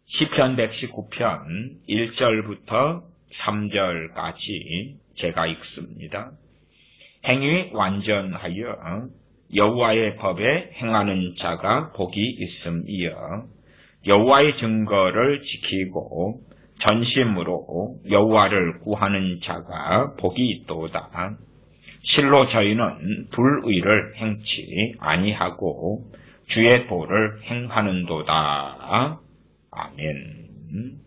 시편 119편 1절부터 3절까지 제가 읽습니다. 행위 완전하여 여호와의 법에 행하는 자가 복이 있음이여. 여호와의 증거를 지키고 전심으로 여호와를 구하는 자가 복이 있도다. 실로 저희는 불의를 행치 아니하고 주의 도를 행하는도다. 아멘.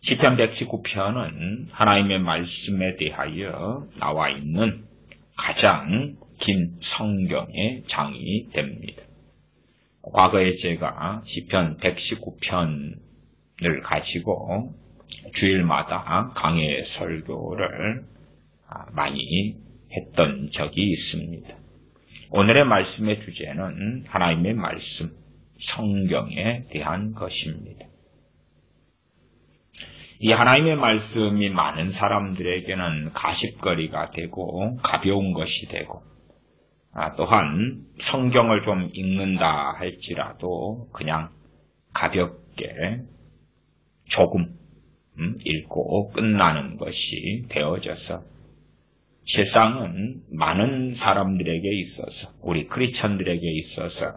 시편 119편은 하나님의 말씀에 대하여 나와 있는 가장 긴 성경의 장이 됩니다. 과거에 제가 시편 119편을 가지고 주일마다 강해 설교를 많이 했던 적이 있습니다. 오늘의 말씀의 주제는 하나님의 말씀, 성경에 대한 것입니다. 이 하나님의 말씀이 많은 사람들에게는 가십거리가 되고 가벼운 것이 되고 또한 성경을 좀 읽는다 할지라도 그냥 가볍게 조금 읽고 끝나는 것이 되어져서 세상은 많은 사람들에게 있어서 우리 크리스천들에게 있어서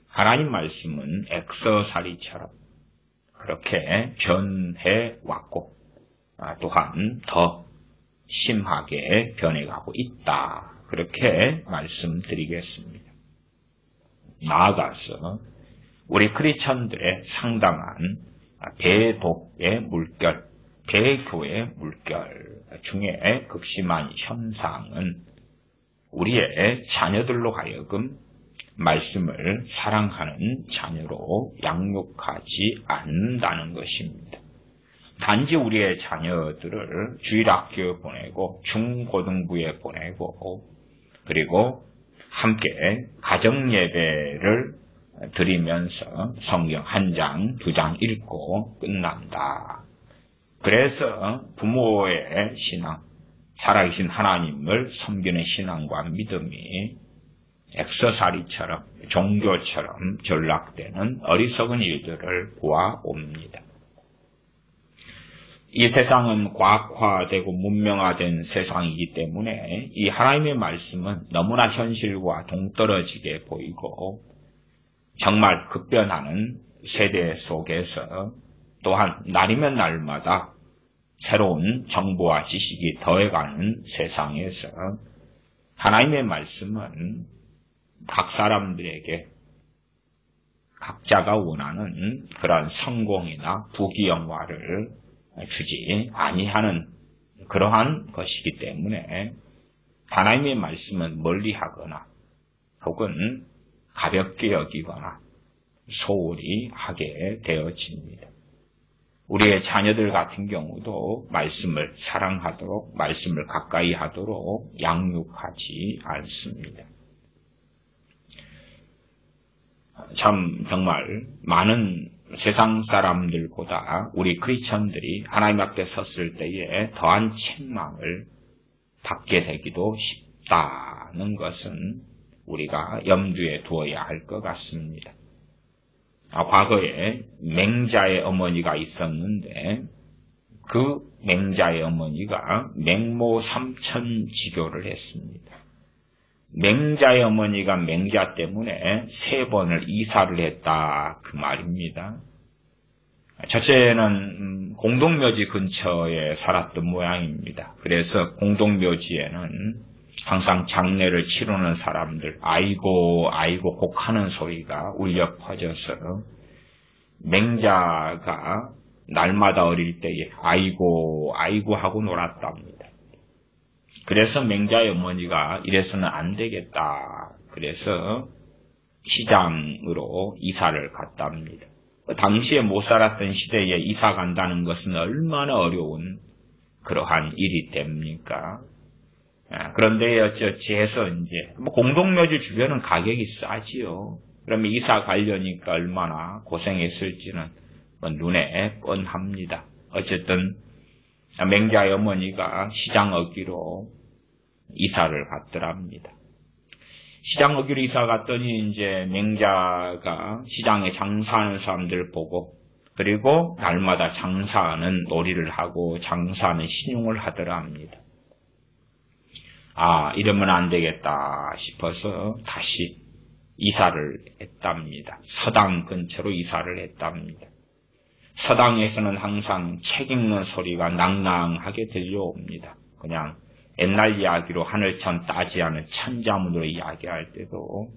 하나님 말씀은 액서사리처럼 그렇게 변해왔고 또한 더 심하게 변해가고 있다. 그렇게 말씀드리겠습니다. 나아가서 우리 크리스천들의 상당한 배독의 물결, 배교의 물결 중에 극심한 현상은 우리의 자녀들로 하여금 말씀을 사랑하는 자녀로 양육하지 않는다는 것입니다. 단지 우리의 자녀들을 주일학교에 보내고 중고등부에 보내고 그리고 함께 가정예배를 드리면서 성경 한 장, 두 장 읽고 끝난다. 그래서 부모의 신앙, 살아계신 하나님을 섬기는 신앙과 믿음이 액서사리처럼 종교처럼 전락되는 어리석은 일들을 보아옵니다. 이 세상은 과학화되고 문명화된 세상이기 때문에 이 하나님의 말씀은 너무나 현실과 동떨어지게 보이고 정말 급변하는 세대 속에서 또한 날이면 날마다 새로운 정보와 지식이 더해가는 세상에서 하나님의 말씀은 각 사람들에게 각자가 원하는 그러한 성공이나 부귀영화를 주지 아니하는 그러한 것이기 때문에 하나님의 말씀은 멀리하거나 혹은 가볍게 여기거나 소홀히 하게 되어집니다. 우리의 자녀들 같은 경우도 말씀을 사랑하도록 말씀을 가까이 하도록 양육하지 않습니다. 참 정말 많은 세상 사람들보다 우리 크리스천들이 하나님 앞에 섰을 때에 더한 책망을 받게 되기도 쉽다는 것은 우리가 염두에 두어야 할 것 같습니다. 과거에 맹자의 어머니가 있었는데 그 맹자의 어머니가 맹모 삼천지교를 했습니다. 맹자의 어머니가 맹자 때문에 3번을 이사를 했다 그 말입니다. 첫째는 공동묘지 근처에 살았던 모양입니다. 그래서 공동묘지에는 항상 장례를 치르는 사람들 아이고 아이고 곡하는 소리가 울려 퍼져서 맹자가 날마다 어릴 때에 아이고 아이고 하고 놀았답니다. 그래서 맹자의 어머니가 이래서는 안 되겠다. 그래서 시장으로 이사를 갔답니다. 당시에 못 살았던 시대에 이사 간다는 것은 얼마나 어려운 그러한 일이 됩니까? 그런데 어쩌지 해서 이제 공동묘지 주변은 가격이 싸지요. 그러면 이사 가려니까 얼마나 고생했을지는 눈에 뻔합니다. 어쨌든 맹자의 어머니가 시장 어기로 이사를 갔더랍니다. 시장 어귀로 이사 갔더니 이제 맹자가 시장에 장사하는 사람들 보고 그리고 날마다 장사하는 놀이를 하고 장사하는 신용을 하더라 합니다. 아, 이러면 안 되겠다 싶어서 다시 이사를 했답니다. 서당 근처로 이사를 했답니다. 서당에서는 항상 책 읽는 소리가 낭낭하게 들려옵니다. 그냥 옛날 이야기로 하늘천 따지 않은 천자문으로 이야기할 때도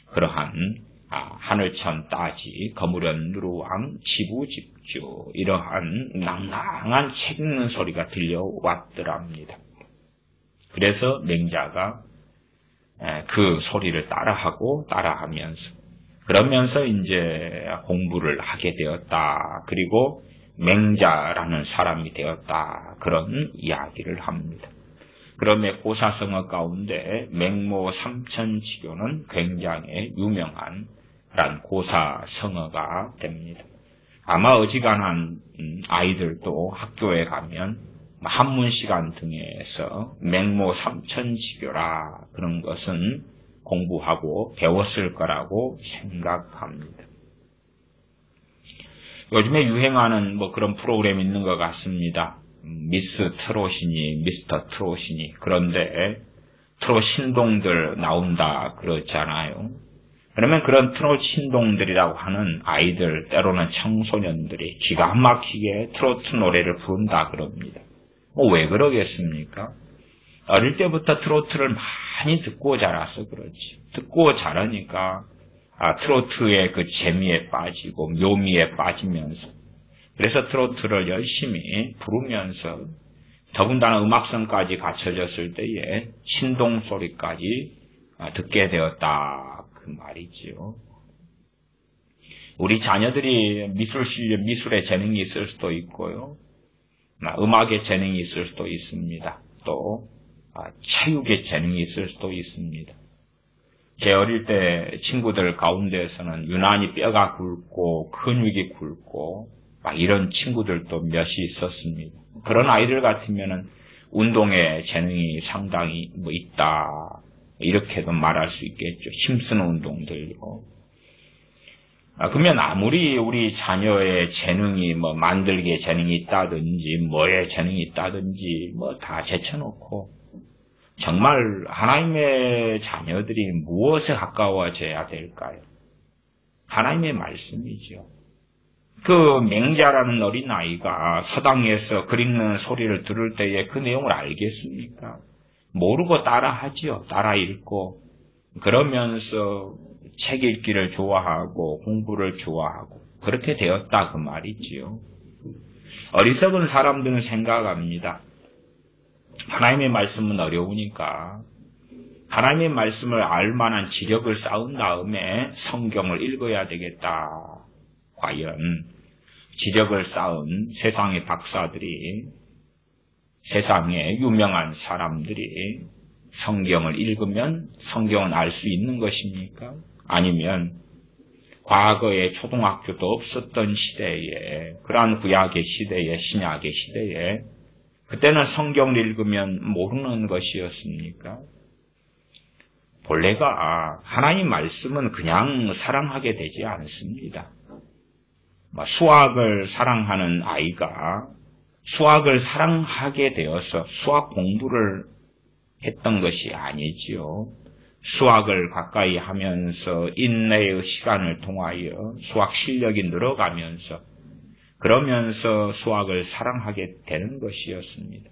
그러한 하늘천 따지 거무련 누루왕 지부집주 이러한 낭낭한 책 읽는 소리가 들려왔더랍니다. 그래서 맹자가 그 소리를 따라하면서 그러면서 이제 공부를 하게 되었다. 그리고 맹자라는 사람이 되었다. 그런 이야기를 합니다. 그러면 고사성어 가운데 맹모 삼천지교는 굉장히 유명한 고사성어가 됩니다. 아마 어지간한 아이들도 학교에 가면 한문 시간 등에서 맹모 삼천지교라 그런 것은 공부하고 배웠을 거라고 생각합니다. 요즘에 유행하는 그런 프로그램이 있는 것 같습니다. 미스 트롯이니 미스터 트롯이니 그런데 트롯 신동들 나온다 그러잖아요. 그러면 그런 트롯 신동들이라고 하는 아이들 때로는 청소년들이 기가 막히게 트로트 노래를 부른다 그럽니다. 왜 그러겠습니까? 어릴 때부터 트로트를 많이 듣고 자라서 그렇지. 듣고 자라니까 트로트의 그 재미에 빠지고 묘미에 빠지면서 그래서 트로트를 열심히 부르면서 더군다나 음악성까지 갖춰졌을 때에 신동소리까지 듣게 되었다 그 말이지요. 우리 자녀들이 미술에 재능이 있을 수도 있고요. 음악에 재능이 있을 수도 있습니다. 또 체육에 재능이 있을 수도 있습니다. 제 어릴 때 친구들 가운데에서는 유난히 뼈가 굵고 근육이 굵고 이런 친구들도 몇이 있었습니다. 그런 아이들 같으면은 운동에 재능이 상당히 있다 이렇게도 말할 수 있겠죠. 힘쓰는 운동들요. 그러면 아무리 우리 자녀의 재능이 만들기에 재능이 있다든지 뭐에 재능이 있다든지 다 제쳐놓고 정말 하나님의 자녀들이 무엇에 가까워져야 될까요? 하나님의 말씀이죠. 그 맹자라는 어린아이가 서당에서 글 읽는 소리를 들을 때에 그 내용을 알겠습니까? 모르고 따라하지요. 따라 읽고 그러면서 책 읽기를 좋아하고 공부를 좋아하고 그렇게 되었다 그 말이지요. 어리석은 사람들은 생각합니다. 하나님의 말씀은 어려우니까 하나님의 말씀을 알만한 지력을 쌓은 다음에 성경을 읽어야 되겠다. 과연 지력을 쌓은 세상의 박사들이 세상에 유명한 사람들이 성경을 읽으면 성경은 알 수 있는 것입니까? 아니면 과거에 초등학교도 없었던 시대에 그러한 구약의 시대에 신약의 시대에 그때는 성경을 읽으면 모르는 것이었습니까? 본래가 하나님 말씀은 그냥 사랑하게 되지 않습니다. 수학을 사랑하는 아이가 수학을 사랑하게 되어서 수학 공부를 했던 것이 아니지요. 수학을 가까이 하면서 인내의 시간을 통하여 수학 실력이 늘어가면서 그러면서 수학을 사랑하게 되는 것이었습니다.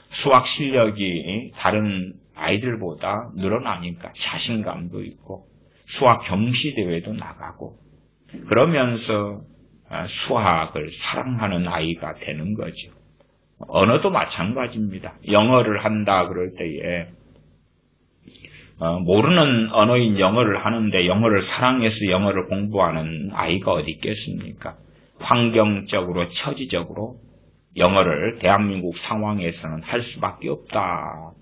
수학 실력이 다른 아이들보다 늘어나니까 자신감도 있고 수학 경시대회도 나가고 그러면서 수학을 사랑하는 아이가 되는 거죠. 언어도 마찬가지입니다. 영어를 한다 그럴 때에 모르는 언어인 영어를 하는데 영어를 사랑해서 영어를 공부하는 아이가 어디 있겠습니까? 환경적으로 처지적으로 영어를 대한민국 상황에서는 할 수밖에 없다.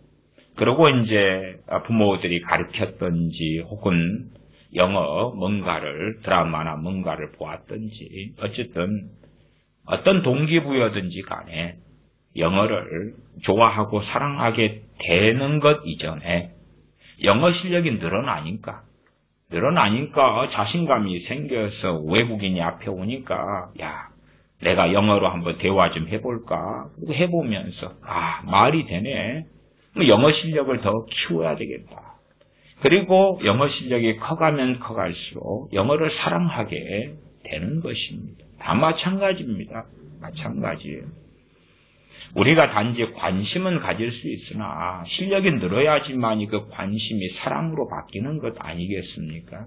그리고 이제 부모들이 가르쳤던지 혹은 영어 뭔가를 드라마나 뭔가를 보았던지 어쨌든 어떤 동기부여든지 간에 영어를 좋아하고 사랑하게 되는 것 이전에 영어 실력이 늘어나니까 자신감이 생겨서 외국인이 앞에 오니까 야, 내가 영어로 한번 대화 좀 해볼까? 그리고 해보면서 말이 되네. 영어 실력을 더 키워야 되겠다. 그리고 영어 실력이 커가면 커갈수록 영어를 사랑하게 되는 것입니다. 다 마찬가지입니다. 마찬가지예요. 우리가 단지 관심은 가질 수 있으나 실력이 늘어야지만이 그 관심이 사랑으로 바뀌는 것 아니겠습니까?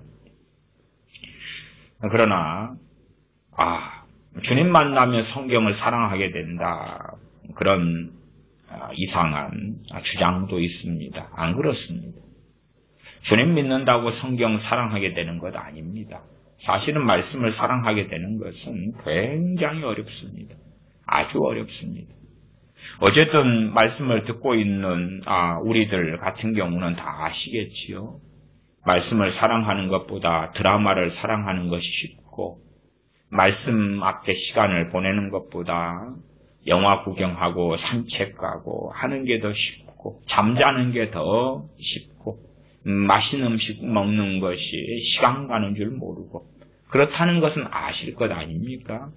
그러나 주님 만나면 성경을 사랑하게 된다. 그런 이상한 주장도 있습니다. 안 그렇습니다. 주님 믿는다고 성경 사랑하게 되는 것 아닙니다. 사실은 말씀을 사랑하게 되는 것은 굉장히 어렵습니다. 아주 어렵습니다. 어쨌든 말씀을 듣고 있는 우리들 같은 경우는 다 아시겠지요. 말씀을 사랑하는 것보다 드라마를 사랑하는 것이 쉽고 말씀 앞에 시간을 보내는 것보다 영화 구경하고 산책 가고 하는 게 더 쉽고 잠자는 게 더 쉽고 맛있는 음식 먹는 것이 시간 가는 줄 모르고 그렇다는 것은 아실 것 아닙니까?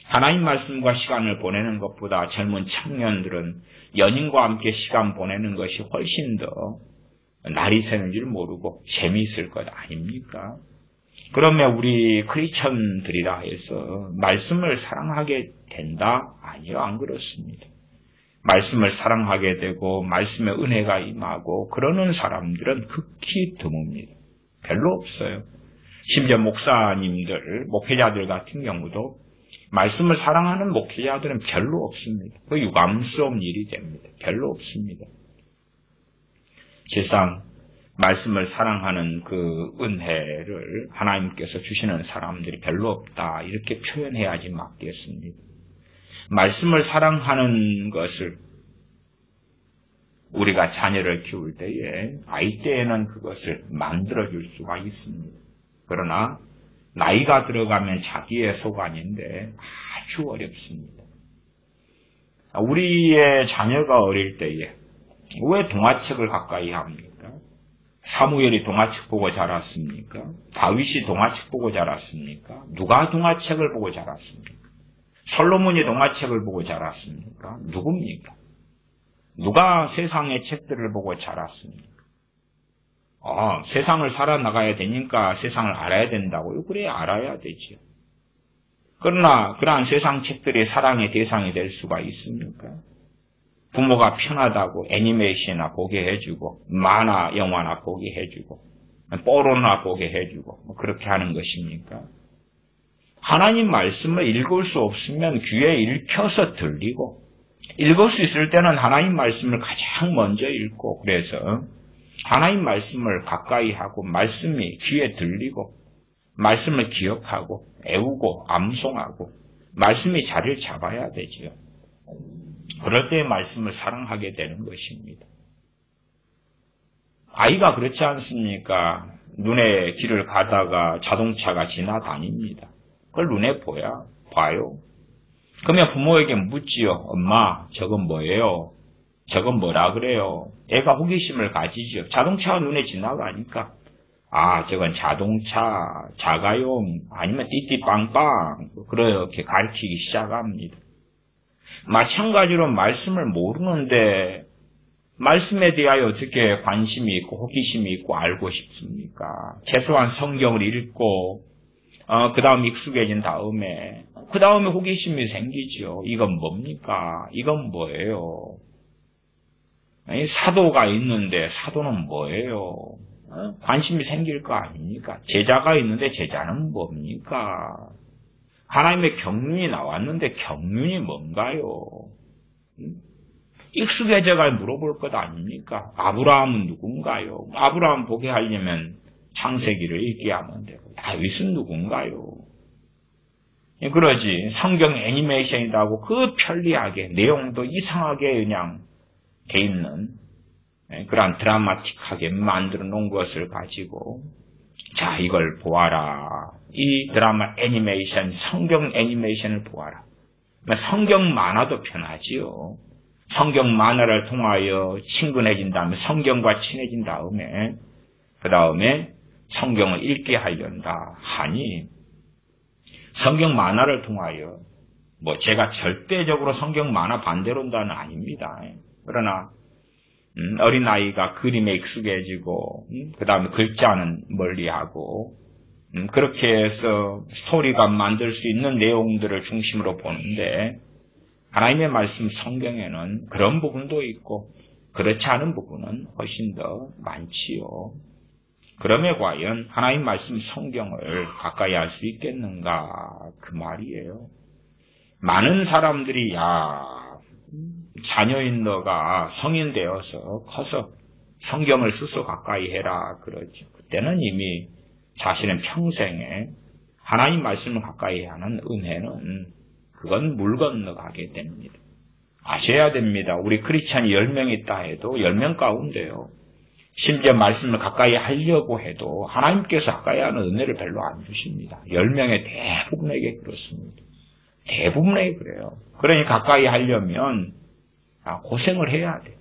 하나님 말씀과 시간을 보내는 것보다 젊은 청년들은 연인과 함께 시간 보내는 것이 훨씬 더 날이 새는 줄 모르고 재미있을 것 아닙니까? 그러면 우리 크리스천들이라 해서 말씀을 사랑하게 된다? 아니요, 안 그렇습니다. 말씀을 사랑하게 되고 말씀의 은혜가 임하고 그러는 사람들은 극히 드뭅니다. 별로 없어요. 심지어 목사님들, 목회자들 같은 경우도 말씀을 사랑하는 목회자들은 별로 없습니다. 그 유감스러운 일이 됩니다. 별로 없습니다. 실상 말씀을 사랑하는 그 은혜를 하나님께서 주시는 사람들이 별로 없다. 이렇게 표현해야지 맞겠습니다. 말씀을 사랑하는 것을 우리가 자녀를 키울 때에 아이 때에는 그것을 만들어줄 수가 있습니다. 그러나 나이가 들어가면 자기의 소관인데 아주 어렵습니다. 우리의 자녀가 어릴 때에 왜 동화책을 가까이 합니까? 사무엘이 동화책 보고 자랐습니까? 다윗이 동화책 보고 자랐습니까? 누가 동화책을 보고 자랐습니까? 솔로몬이 동화책을 보고 자랐습니까? 누굽니까? 누가 세상의 책들을 보고 자랐습니까? 세상을 살아나가야 되니까 세상을 알아야 된다고요? 그래, 알아야 되죠. 그러나 그러한 세상 책들이 사랑의 대상이 될 수가 있습니까? 부모가 편하다고 애니메이션이나 보게 해주고 만화 영화나 보게 해주고 포로나 보게 해주고 그렇게 하는 것입니까? 하나님 말씀을 읽을 수 없으면 귀에 읽혀서 들리고 읽을 수 있을 때는 하나님 말씀을 가장 먼저 읽고 그래서 하나님 말씀을 가까이 하고 말씀이 귀에 들리고 말씀을 기억하고 애우고 암송하고 말씀이 자리를 잡아야 되지요. 그럴 때 말씀을 사랑하게 되는 것입니다. 아이가 그렇지 않습니까? 눈에 길을 가다가 자동차가 지나다닙니다. 그걸 눈에 봐요. 그러면 부모에게 묻지요. 엄마, 저건 뭐예요? 저건 뭐라 그래요? 애가 호기심을 가지죠. 자동차가 눈에 지나가니까 저건 자동차, 자가용, 아니면 띠띠빵빵 그렇게 가르치기 시작합니다. 마찬가지로 말씀을 모르는데 말씀에 대하여 어떻게 관심이 있고 호기심이 있고 알고 싶습니까? 최소한 성경을 읽고 그 다음 익숙해진 다음에 그 다음에 호기심이 생기죠. 이건 뭡니까? 이건 뭐예요? 사도가 있는데 사도는 뭐예요? 관심이 생길 거 아닙니까? 제자가 있는데 제자는 뭡니까? 하나님의 경륜이 나왔는데 경륜이 뭔가요? 익숙해져가 물어볼 것 아닙니까? 아브라함은 누군가요? 아브라함 보게 하려면 창세기를 읽게 하면 되고 다윗은 누군가요? 그러지 성경 애니메이션이다 하고 그 편리하게 내용도 이상하게 그냥 돼 있는 그런 드라마틱하게 만들어 놓은 것을 가지고 자 이걸 보아라. 이 드라마 애니메이션 성경 애니메이션을 보아라. 성경 만화도 편하지요. 성경 만화를 통하여 친근해진 다음에 성경과 친해진 다음에 그 다음에 성경을 읽게 하려다 하니 성경 만화를 통하여 제가 절대적으로 성경 만화 반대론자는 아닙니다. 그러나 어린아이가 그림에 익숙해지고 그 다음에 글자는 멀리하고 그렇게 해서 스토리가 만들 수 있는 내용들을 중심으로 보는데 하나님의 말씀 성경에는 그런 부분도 있고 그렇지 않은 부분은 훨씬 더 많지요. 그러면 과연 하나님 말씀 성경을 가까이 할 수 있겠는가 그 말이에요. 많은 사람들이 자녀인 너가 성인 되어서 커서 성경을 스스로 가까이 해라 그러죠. 그때는 이미 자신의 평생에 하나님 말씀을 가까이 하는 은혜는 그건 물 건너가게 됩니다. 아셔야 됩니다. 우리 크리스찬이 10명 있다 해도 10명 가운데요. 심지어 말씀을 가까이 하려고 해도 하나님께서 가까이 하는 은혜를 별로 안 주십니다. 10명의 대부분에게 그렇습니다. 대부분에게 그래요. 그러니 가까이 하려면 고생을 해야 돼요.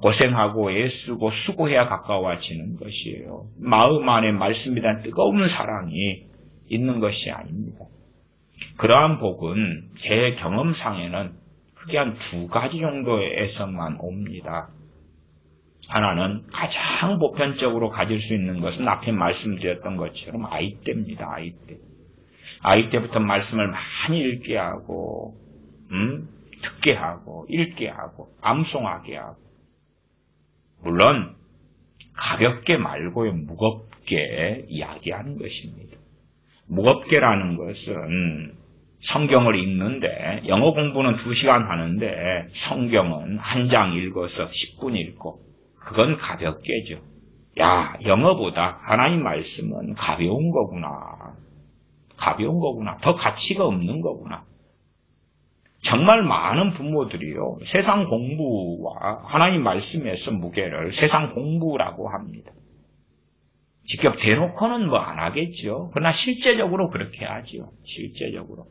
고생하고 애쓰고 수고해야 가까워지는 것이에요. 마음 안에 말씀에 대한 뜨거운 사랑이 있는 것이 아닙니다. 그러한 복은 제 경험상에는 크게 한 2가지 정도에서만 옵니다. 하나는 가장 보편적으로 가질 수 있는 것은 앞에 말씀드렸던 것처럼 아이 때입니다. 아이 때. 아이 때부터 말씀을 많이 읽게 하고 듣게 하고 읽게 하고 암송하게 하고 물론 가볍게 말고요. 무겁게 이야기하는 것입니다. 무겁게라는 것은 성경을 읽는데 영어 공부는 2시간 하는데 성경은 한 장 읽어서 10분 읽고 그건 가볍게죠. 영어보다 하나님 말씀은 가벼운 거구나. 가벼운 거구나. 더 가치가 없는 거구나. 정말 많은 부모들이요. 세상 공부와 하나님 말씀에서 무게를 세상 공부라고 합니다. 직접 대놓고는 안 하겠죠. 그러나 실제적으로 그렇게 하죠. 실제적으로.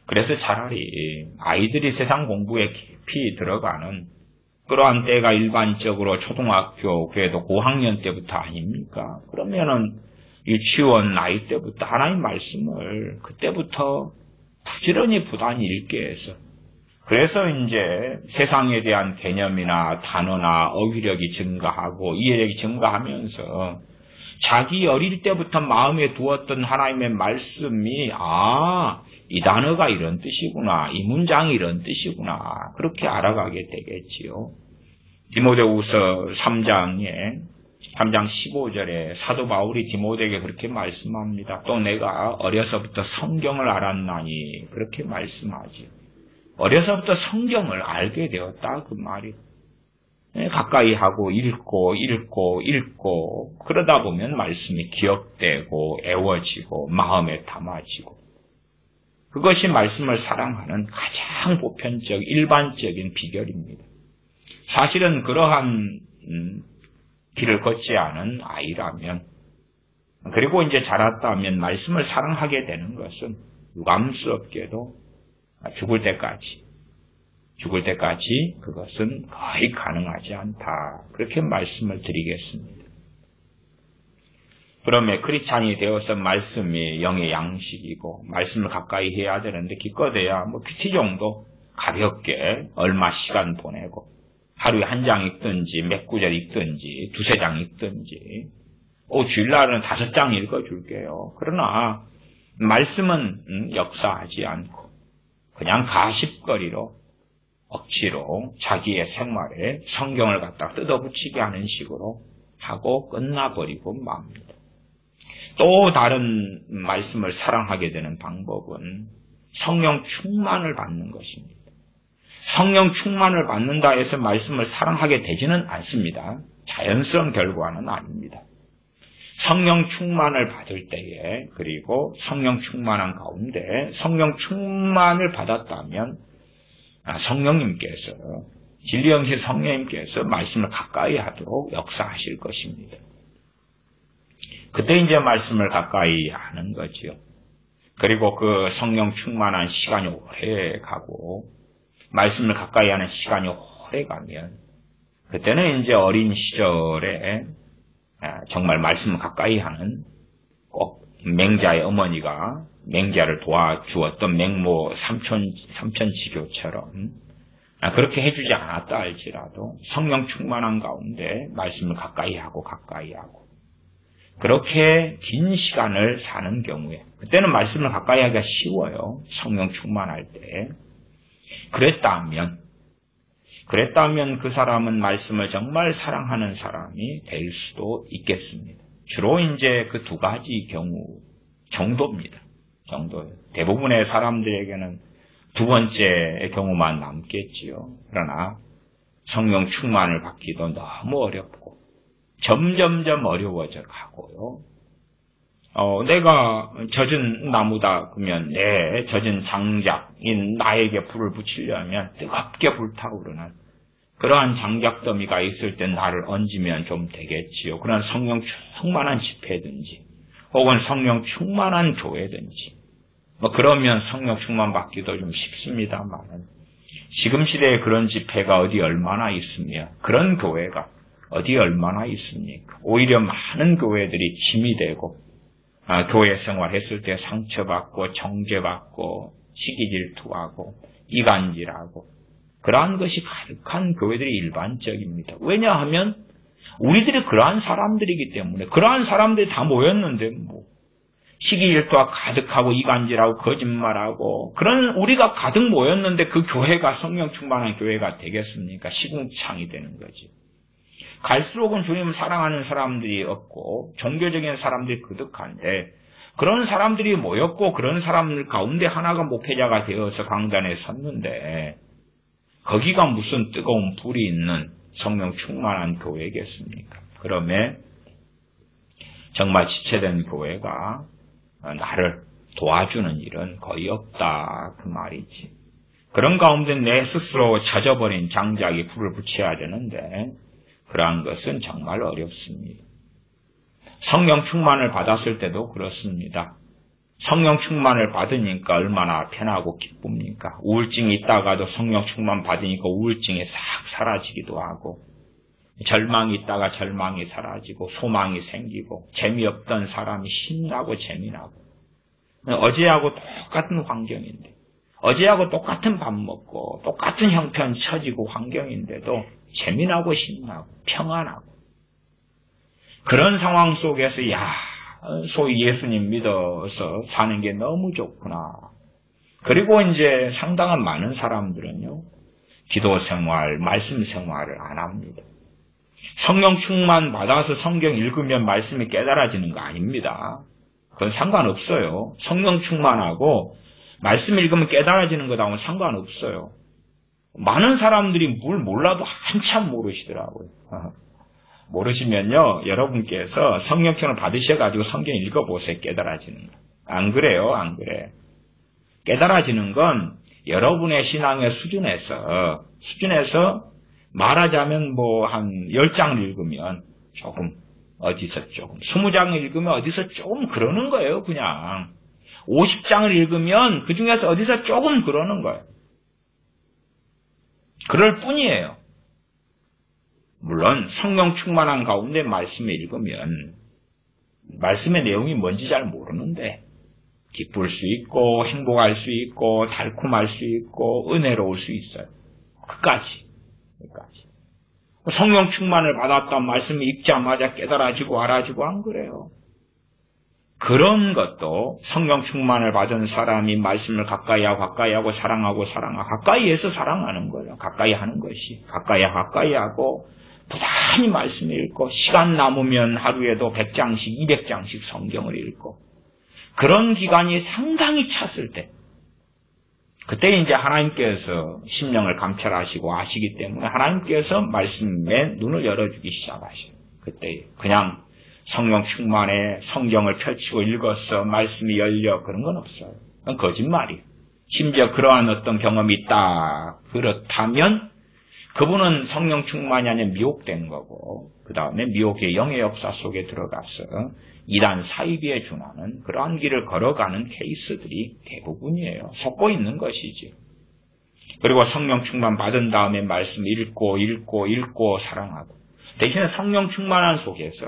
그래서 차라리 아이들이 세상 공부에 깊이 들어가는 그러한 때가 일반적으로 초등학교, 그래도 고학년 때부터 아닙니까? 그러면은 유치원 나이 때부터 하나님 말씀을 그때부터 부지런히 부단히 읽게 해서 그래서 이제 세상에 대한 개념이나 단어나 어휘력이 증가하고 이해력이 증가하면서 자기 어릴 때부터 마음에 두었던 하나님의 말씀이 이 단어가 이런 뜻이구나. 이 문장이 이런 뜻이구나. 그렇게 알아가게 되겠지요. 디모데후서 3장 15절에 사도 바울이 디모데에게 그렇게 말씀합니다. 또 내가 어려서부터 성경을 알았나니 그렇게 말씀하지. 어려서부터 성경을 알게 되었다 그 말이. 가까이 하고 읽고 그러다 보면 말씀이 기억되고 애워지고 마음에 담아지고 그것이 말씀을 사랑하는 가장 보편적 일반적인 비결입니다. 사실은 그러한 길을 걷지 않은 아이라면 그리고 이제 자랐다면 말씀을 사랑하게 되는 것은 유감스럽게도 죽을 때까지 그것은 거의 가능하지 않다. 그렇게 말씀을 드리겠습니다. 그러면 크리스찬이 되어서 말씀이 영의 양식이고 말씀을 가까이 해야 되는데 기껏해야 PT 정도 가볍게 얼마 시간 보내고 하루에 한 장 읽든지 몇 구절 읽든지 2-3장 읽든지 주일날은 5장 읽어줄게요. 그러나 말씀은 역사하지 않고 그냥 가십거리로 억지로 자기의 생활에 성경을 갖다 뜯어붙이게 하는 식으로 하고 끝나버리고 맙니다. 또 다른 말씀을 사랑하게 되는 방법은 성령 충만을 받는 것입니다. 성령 충만을 받는다 해서 말씀을 사랑하게 되지는 않습니다. 자연스러운 결과는 아닙니다. 성령 충만을 받을 때에 그리고 성령 충만한 가운데 성령 충만을 받았다면 성령님께서 진리영신 성령님께서 말씀을 가까이 하도록 역사하실 것입니다. 그때 이제 말씀을 가까이 하는 거지요. 그리고 그 성령 충만한 시간이 오래 가고 말씀을 가까이 하는 시간이 오래 가면, 그때는 이제 어린 시절에 정말 말씀을 가까이 하는 꼭 맹자의 어머니가 맹자를 도와주었던 맹모 삼천지교처럼 그렇게 해주지 않았다 할지라도 성령 충만한 가운데 말씀을 가까이 하고 그렇게 긴 시간을 사는 경우에 그때는 말씀을 가까이 하기가 쉬워요. 성령 충만할 때. 그랬다면 그 사람은 말씀을 정말 사랑하는 사람이 될 수도 있겠습니다. 주로 이제 그 두 가지 경우 정도입니다. 정도예요. 대부분의 사람들에게는 두 번째 경우만 남겠지요. 그러나 성령 충만을 받기도 너무 어렵고 점점점 어려워져 가고요. 내가 젖은 나무다 그러면 내 젖은 장작인 나에게 불을 붙이려면 뜨겁게 불타오르는 그러한 장작더미가 있을 때 나를 얹으면 좀 되겠지요. 그런 성령 충만한 집회든지 혹은 성령 충만한 교회든지 그러면 성령 충만 받기도 좀 쉽습니다만 지금 시대에 그런 집회가 어디 얼마나 있으며 그런 교회가 어디 얼마나 있습니까? 오히려 많은 교회들이 짐이 되고 교회 생활했을 때 상처받고 정죄받고 시기질투하고 이간질하고 그러한 것이 가득한 교회들이 일반적입니다. 왜냐하면 우리들이 그러한 사람들이기 때문에 그러한 사람들이 다 모였는데 시기질투가 가득하고 이간질하고 거짓말하고 그런 우리가 가득 모였는데 그 교회가 성령 충만한 교회가 되겠습니까? 시궁창이 되는 거지. 갈수록은 주님을 사랑하는 사람들이 없고 종교적인 사람들이 그득한데 그런 사람들이 모였고 그런 사람들 가운데 하나가 목회자가 되어서 강단에 섰는데 거기가 무슨 뜨거운 불이 있는 성령 충만한 교회겠습니까? 그러면 정말 지체된 교회가 나를 도와주는 일은 거의 없다 그 말이지. 그런 가운데 내 스스로 젖어버린 장작이 불을 붙여야 되는데 그러한 것은 정말 어렵습니다. 성령 충만을 받았을 때도 그렇습니다. 성령 충만을 받으니까 얼마나 편하고 기쁩니까? 우울증이 있다가도 성령 충만 받으니까 우울증이 싹 사라지기도 하고 절망이 있다가 절망이 사라지고 소망이 생기고 재미없던 사람이 신나고 재미나고 어제하고 똑같은 환경인데 어제하고 똑같은 밥 먹고 똑같은 형편 처지고 환경인데도 재미나고 신나고 평안하고 그런 상황 속에서 소위 예수님 믿어서 사는 게 너무 좋구나. 그리고 이제 상당한 많은 사람들은요. 기도 생활, 말씀 생활을 안 합니다. 성령 충만 받아서 성경 읽으면 말씀이 깨달아지는 거 아닙니다. 그건 상관없어요. 성령 충만하고 말씀 읽으면 깨달아지는 거하고는 상관없어요. 많은 사람들이 뭘 몰라도 한참 모르시더라고요. 모르시면요, 여러분께서 성령편을 받으셔가지고 성경 읽어보세요. 깨달아지는 거. 안 그래요? 안 그래. 깨달아지는 건 여러분의 신앙의 수준에서 말하자면 한 10장 읽으면 조금 어디서 조금 20장 읽으면 어디서 조금 그러는 거예요. 그냥 50장을 읽으면 그 중에서 어디서 조금 그러는 거예요. 그럴 뿐이에요. 물론 성령 충만한 가운데 말씀을 읽으면 말씀의 내용이 뭔지 잘 모르는데 기쁠 수 있고 행복할 수 있고 달콤할 수 있고 은혜로울 수 있어요. 끝까지. 성령 충만을 받았다 말씀을 읽자마자 깨달아지고 알아지고 안 그래요. 그런 것도 성령 충만을 받은 사람이 말씀을 가까이 하고 사랑하고 가까이에서 사랑하는 거예요. 가까이 하는 것이. 가까이 하고 부단히 말씀을 읽고 시간 남으면 하루에도 100장씩 200장씩 성경을 읽고 그런 기간이 상당히 찼을 때 그때 이제 하나님께서 심령을 감찰하시고 아시기 때문에 하나님께서 말씀에 눈을 열어주기 시작하셔요. 그때 그냥 성령 충만에 성경을 펼치고 읽어서 말씀이 열려 그런 건 없어요. 그건 거짓말이에요. 심지어 그러한 어떤 경험이 있다. 그렇다면 그분은 성령 충만이 아니라 미혹된 거고 그 다음에 미혹의 영의 역사 속에 들어가서 이단 사이비에 준하는 그러한 길을 걸어가는 케이스들이 대부분이에요. 속고 있는 것이지. 그리고 성령 충만 받은 다음에 말씀 읽고 사랑하고. 대신에 성령 충만한 속에서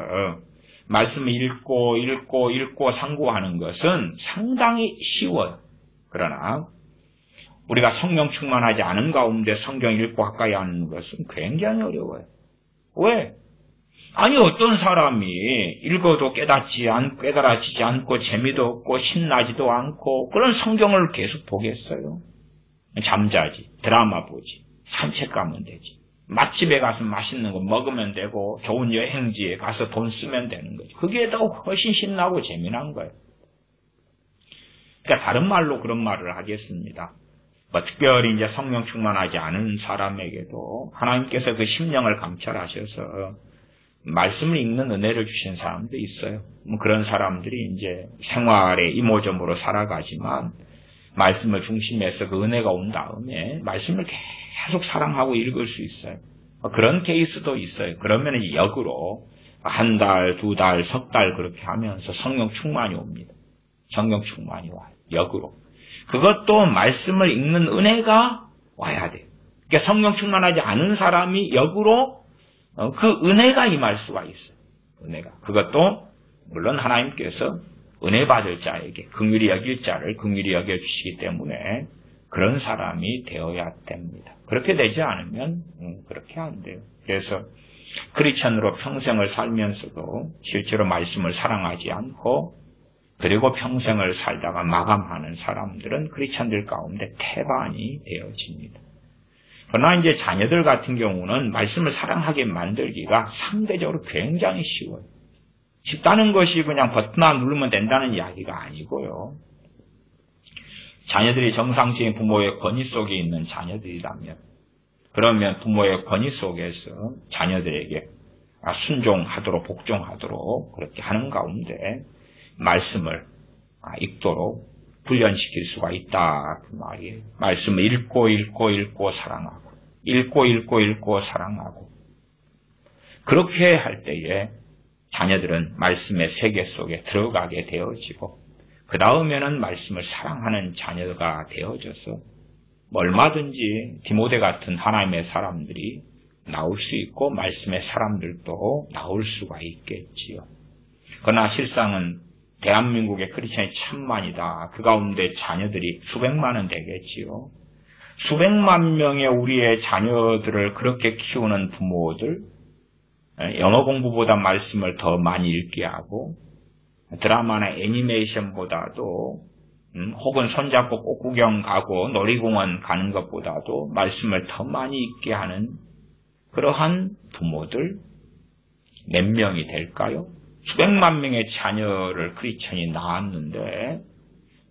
말씀을 읽고 상고하는 것은 상당히 쉬워요. 그러나 우리가 성령 충만하지 않은 가운데 성경 읽고 가까이 하는 것은 굉장히 어려워요. 왜? 아니 어떤 사람이 읽어도 깨달아지지 않고 재미도 없고 신나지도 않고 그런 성경을 계속 보겠어요? 잠자지, 드라마 보지, 산책 가면 되지. 맛집에 가서 맛있는 거 먹으면 되고 좋은 여행지에 가서 돈 쓰면 되는 거지. 그게 더 훨씬 신나고 재미난 거예요. 그러니까 다른 말로 그런 말을 하겠습니다. 특별히 이제 성령 충만하지 않은 사람에게도 하나님께서 그 심령을 감찰하셔서 말씀을 읽는 은혜를 주신 사람도 있어요. 그런 사람들이 이제 생활에 이모저모로 살아가지만 말씀을 중심해서 그 은혜가 온 다음에 말씀을 계속 사랑하고 읽을 수 있어요. 그런 케이스도 있어요. 그러면 역으로 한 달, 두 달, 석 달 그렇게 하면서 성령 충만이 옵니다. 성령 충만이 와요. 역으로. 그것도 말씀을 읽는 은혜가 와야 돼요. 그러니까 성령 충만하지 않은 사람이 역으로 그 은혜가 임할 수가 있어요. 은혜가. 그것도 물론 하나님께서 은혜 받을 자에게 긍휼히 여길 자를 긍휼히 여겨주시기 때문에 그런 사람이 되어야 됩니다. 그렇게 되지 않으면 그렇게 안 돼요. 그래서 크리스천으로 평생을 살면서도 실제로 말씀을 사랑하지 않고 그리고 평생을 살다가 마감하는 사람들은 크리스천들 가운데 태반이 되어집니다. 그러나 이제 자녀들 같은 경우는 말씀을 사랑하게 만들기가 상대적으로 굉장히 쉬워요. 쉽다는 것이 그냥 버튼 하나 누르면 된다는 이야기가 아니고요. 자녀들이 정상적인 부모의 권위 속에 있는 자녀들이라면 그러면 부모의 권위 속에서 자녀들에게 순종하도록 복종하도록 그렇게 하는 가운데 말씀을 읽도록 훈련시킬 수가 있다 그 말이에요. 말씀을 읽고 사랑하고 읽고 사랑하고 그렇게 할 때에 자녀들은 말씀의 세계 속에 들어가게 되어지고 그 다음에는 말씀을 사랑하는 자녀가 되어져서 얼마든지 디모데 같은 하나님의 사람들이 나올 수 있고 말씀의 사람들도 나올 수가 있겠지요. 그러나 실상은 대한민국의 크리스천이 천만이다. 그 가운데 자녀들이 수백만은 되겠지요. 수백만 명의 우리의 자녀들을 그렇게 키우는 부모들, 영어 공부보다 말씀을 더 많이 읽게 하고 드라마나 애니메이션보다도 혹은 손잡고 꽃구경 가고 놀이공원 가는 것보다도 말씀을 더 많이 읽게 하는 그러한 부모들 몇 명이 될까요? 수백만 명의 자녀를 크리스천이 낳았는데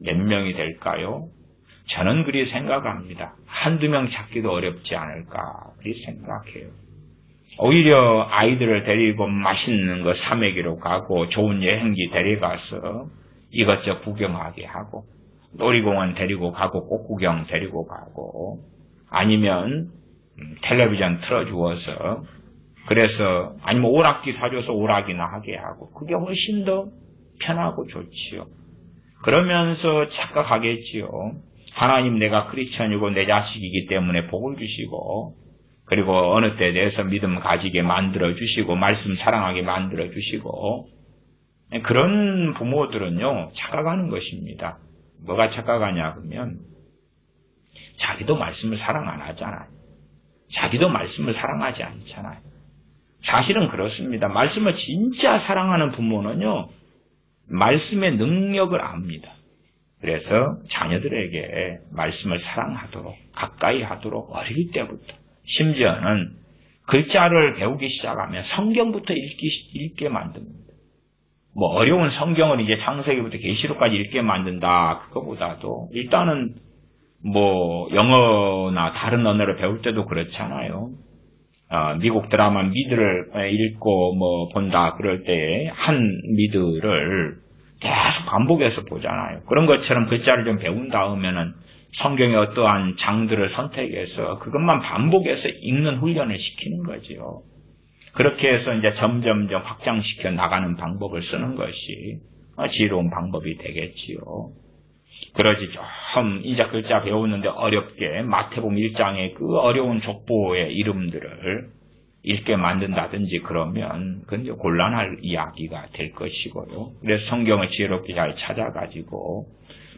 몇 명이 될까요? 저는 그리 생각합니다. 한두 명 찾기도 어렵지 않을까 그리 생각해요. 오히려 아이들을 데리고 맛있는 거 사 먹이러 가고 좋은 여행지 데려가서 이것저것 구경하게 하고 놀이공원 데리고 가고 꽃구경 데리고 가고 아니면 텔레비전 틀어주어서 그래서 아니면 오락기 사줘서 오락이나 하게 하고 그게 훨씬 더 편하고 좋지요. 그러면서 착각하겠지요. 하나님 내가 크리스천이고 내 자식이기 때문에 복을 주시고 그리고 어느 때에 대해서 믿음 가지게 만들어주시고 말씀 사랑하게 만들어주시고 그런 부모들은요 착각하는 것입니다. 뭐가 착각하냐 그러면 자기도 말씀을 사랑 안 하잖아요. 자기도 말씀을 사랑하지 않잖아요. 사실은 그렇습니다. 말씀을 진짜 사랑하는 부모는요 말씀의 능력을 압니다. 그래서 자녀들에게 말씀을 사랑하도록 가까이 하도록 어릴 때부터 심지어는 글자를 배우기 시작하면 성경부터 읽게 만듭니다. 뭐 어려운 성경을 이제 창세기부터 계시록까지 읽게 만든다. 그거보다도 일단은 뭐 영어나 다른 언어를 배울 때도 그렇잖아요. 미국 드라마 미드를 읽고 뭐 본다 그럴 때에 한 미드를 계속 반복해서 보잖아요. 그런 것처럼 글자를 좀 배운 다음에는 성경의 어떠한 장들을 선택해서 그것만 반복해서 읽는 훈련을 시키는 거지요. 그렇게 해서 이제 점점점 확장시켜 나가는 방법을 쓰는 것이 지혜로운 방법이 되겠지요. 그러지 좀 이제 글자 배우는데 어렵게 마태복음 1장의 그 어려운 족보의 이름들을 읽게 만든다든지 그러면 그건 이제 곤란할 이야기가 될 것이고요. 그래서 성경을 지혜롭게 잘 찾아가지고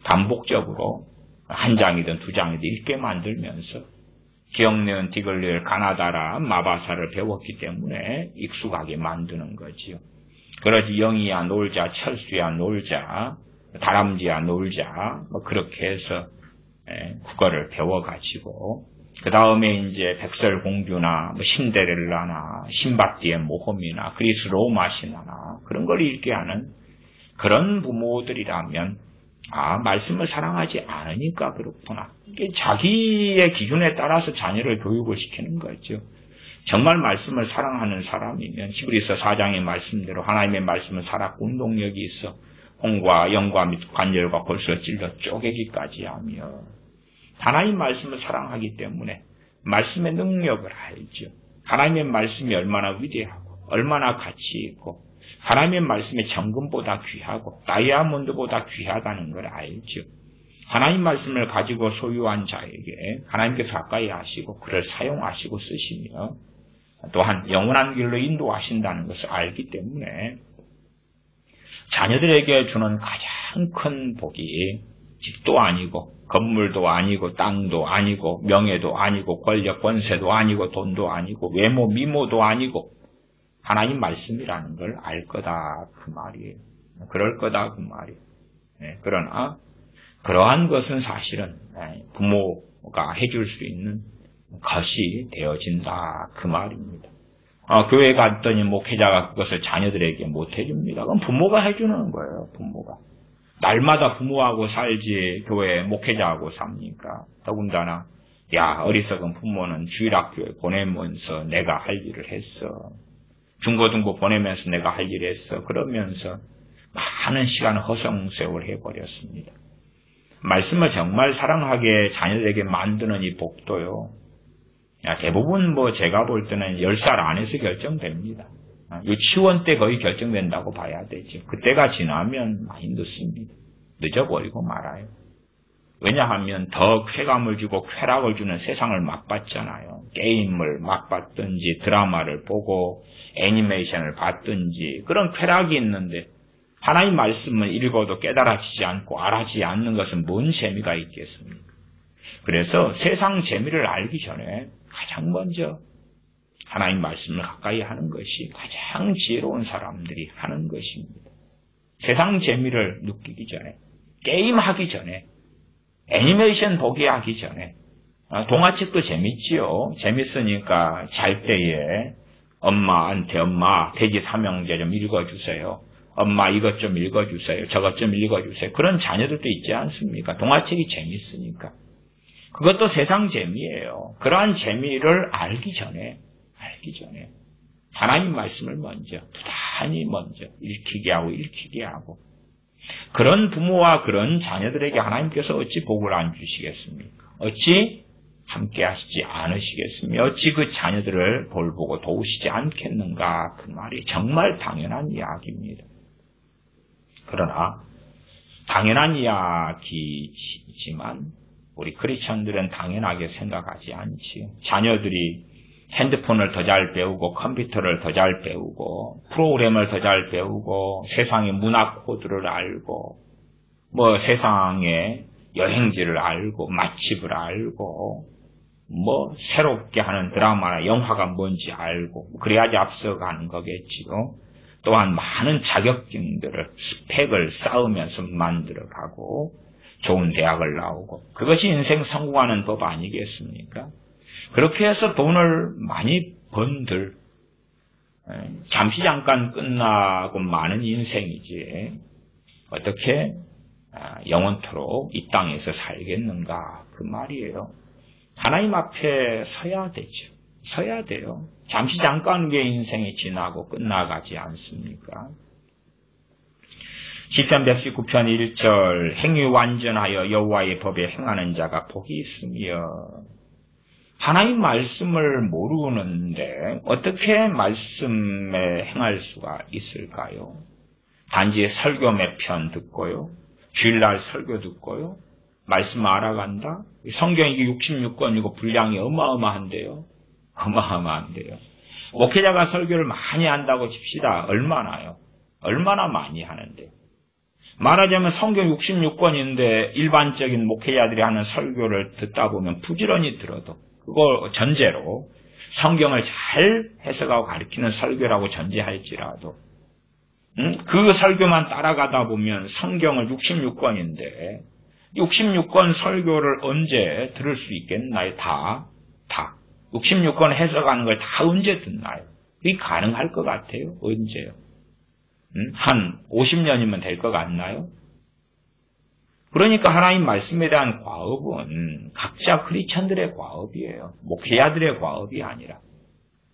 반복적으로 한 장이든 두 장이든 읽게 만들면서 기억내은 디글리엘 가나다라 마바사를 배웠기 때문에 익숙하게 만드는 거지요. 그러지 영이야 놀자, 철수야 놀자, 다람쥐야 놀자, 뭐 그렇게 해서 국어를 배워가지고 그 다음에 이제 백설공주나 뭐 신데렐라나 신밧드의 모험이나 그리스 로마 신화나 그런 걸 읽게 하는 그런 부모들이라면 말씀을 사랑하지 않으니까 그렇구나. 이게 자기의 기준에 따라서 자녀를 교육을 시키는 거죠. 정말 말씀을 사랑하는 사람이면 히브리서 4장의 말씀대로 하나님의 말씀을 살았고 운동력이 있어 혼과 영과 및 관절과 골수를 찔러 쪼개기까지 하며 하나님 말씀을 사랑하기 때문에 말씀의 능력을 알죠. 하나님의 말씀이 얼마나 위대하고 얼마나 가치 있고 하나님의 말씀이 정금보다 귀하고 다이아몬드보다 귀하다는 걸 알죠. 하나님 말씀을 가지고 소유한 자에게 하나님께서 가까이 하시고 그를 사용하시고 쓰시며 또한 영원한 길로 인도하신다는 것을 알기 때문에 자녀들에게 주는 가장 큰 복이 집도 아니고 건물도 아니고 땅도 아니고 명예도 아니고 권력 권세도 아니고 돈도 아니고 외모 미모도 아니고 하나님 말씀이라는 걸 알 거다 그 말이에요. 그럴 거다 그 말이에요. 그러나 그러한 것은 사실은 부모가 해줄 수 있는 것이 되어진다 그 말입니다. 교회 갔더니 목회자가 그것을 자녀들에게 못 해줍니다. 그럼 부모가 해주는 거예요. 부모가. 날마다 부모하고 살지 교회 목회자하고 삽니까? 더군다나 어리석은 부모는 주일학교에 보내면서 내가 할 일을 했어. 중고등부 보내면서 내가 할 일을 했어. 그러면서 많은 시간을 허송세월 해버렸습니다. 말씀을 정말 사랑하게 자녀들에게 만드는 이 복도요. 대부분 제가 볼 때는 10살 안에서 결정됩니다. 유치원 때 거의 결정된다고 봐야 되죠. 그때가 지나면 많이 늦습니다. 늦어버리고 말아요. 왜냐하면 더 쾌감을 주고 쾌락을 주는 세상을 맛봤잖아요. 게임을 맛봤든지 드라마를 보고 애니메이션을 봤든지 그런 쾌락이 있는데 하나님 말씀을 읽어도 깨달아지지 않고 알아지지 않는 것은 뭔 재미가 있겠습니까? 그래서 세상 재미를 알기 전에 가장 먼저 하나님 말씀을 가까이 하는 것이 가장 지혜로운 사람들이 하는 것입니다. 세상 재미를 느끼기 전에, 게임하기 전에, 애니메이션 보기 하기 전에, 동화책도 재밌지요. 재밌으니까 잘 때에 엄마한테 엄마 돼지 삼형제 좀 읽어주세요. 엄마 이것 좀 읽어주세요. 저것 좀 읽어주세요. 그런 자녀들도 있지 않습니까? 동화책이 재밌으니까. 그것도 세상 재미예요. 그러한 재미를 알기 전에 하나님 말씀을 먼저 부단히 먼저 읽히게 하고 그런 부모와 그런 자녀들에게 하나님께서 어찌 복을 안 주시겠습니까? 어찌 함께 하시지 않으시겠으며 어찌 그 자녀들을 돌보고 도우시지 않겠는가 그 말이 정말 당연한 이야기입니다. 그러나 당연한 이야기지만 우리 크리스천들은 당연하게 생각하지 않지요. 자녀들이 핸드폰을 더 잘 배우고 컴퓨터를 더 잘 배우고 프로그램을 더 잘 배우고 세상의 문화 코드를 알고 세상의 여행지를 알고 맛집을 알고 새롭게 하는 드라마나 영화가 뭔지 알고 그래야지 앞서가는 거겠지요. 또한 많은 자격증들을 스펙을 쌓으면서 만들어가고 좋은 대학을 나오고 그것이 인생 성공하는 법 아니겠습니까? 그렇게 해서 돈을 많이 번들 잠시 잠깐 끝나고 마는 인생이지 어떻게 영원토록 이 땅에서 살겠는가 그 말이에요. 하나님 앞에 서야 되죠. 서야 돼요. 잠시 잠깐 후에 인생이 지나고 끝나가지 않습니까? 시편 119편 1절 행위 완전하여 여호와의 법에 행하는 자가 복이 있으며 하나님 말씀을 모르는데 어떻게 말씀에 행할 수가 있을까요? 단지 설교 몇 편 듣고요. 주일날 설교 듣고요. 말씀을 알아간다? 성경이 66권이고 분량이 어마어마한데요. 어마어마한데요. 목회자가 설교를 많이 한다고 칩시다. 얼마나요? 얼마나 많이 하는데요. 말하자면 성경 66권인데 일반적인 목회자들이 하는 설교를 듣다 보면 부지런히 들어도 그거 전제로 성경을 잘 해석하고 가르치는 설교라고 전제할지라도 그 설교만 따라가다 보면 성경을 66권인데 66권 설교를 언제 들을 수 있겠나요? 다. 66권 해석하는 걸 다 언제 듣나요? 이게 가능할 것 같아요? 언제요? 한 50년이면 될 것 같나요? 그러니까 하나님 말씀에 대한 과업은 각자 크리스천들의 과업이에요. 목회자들의 과업이 아니라.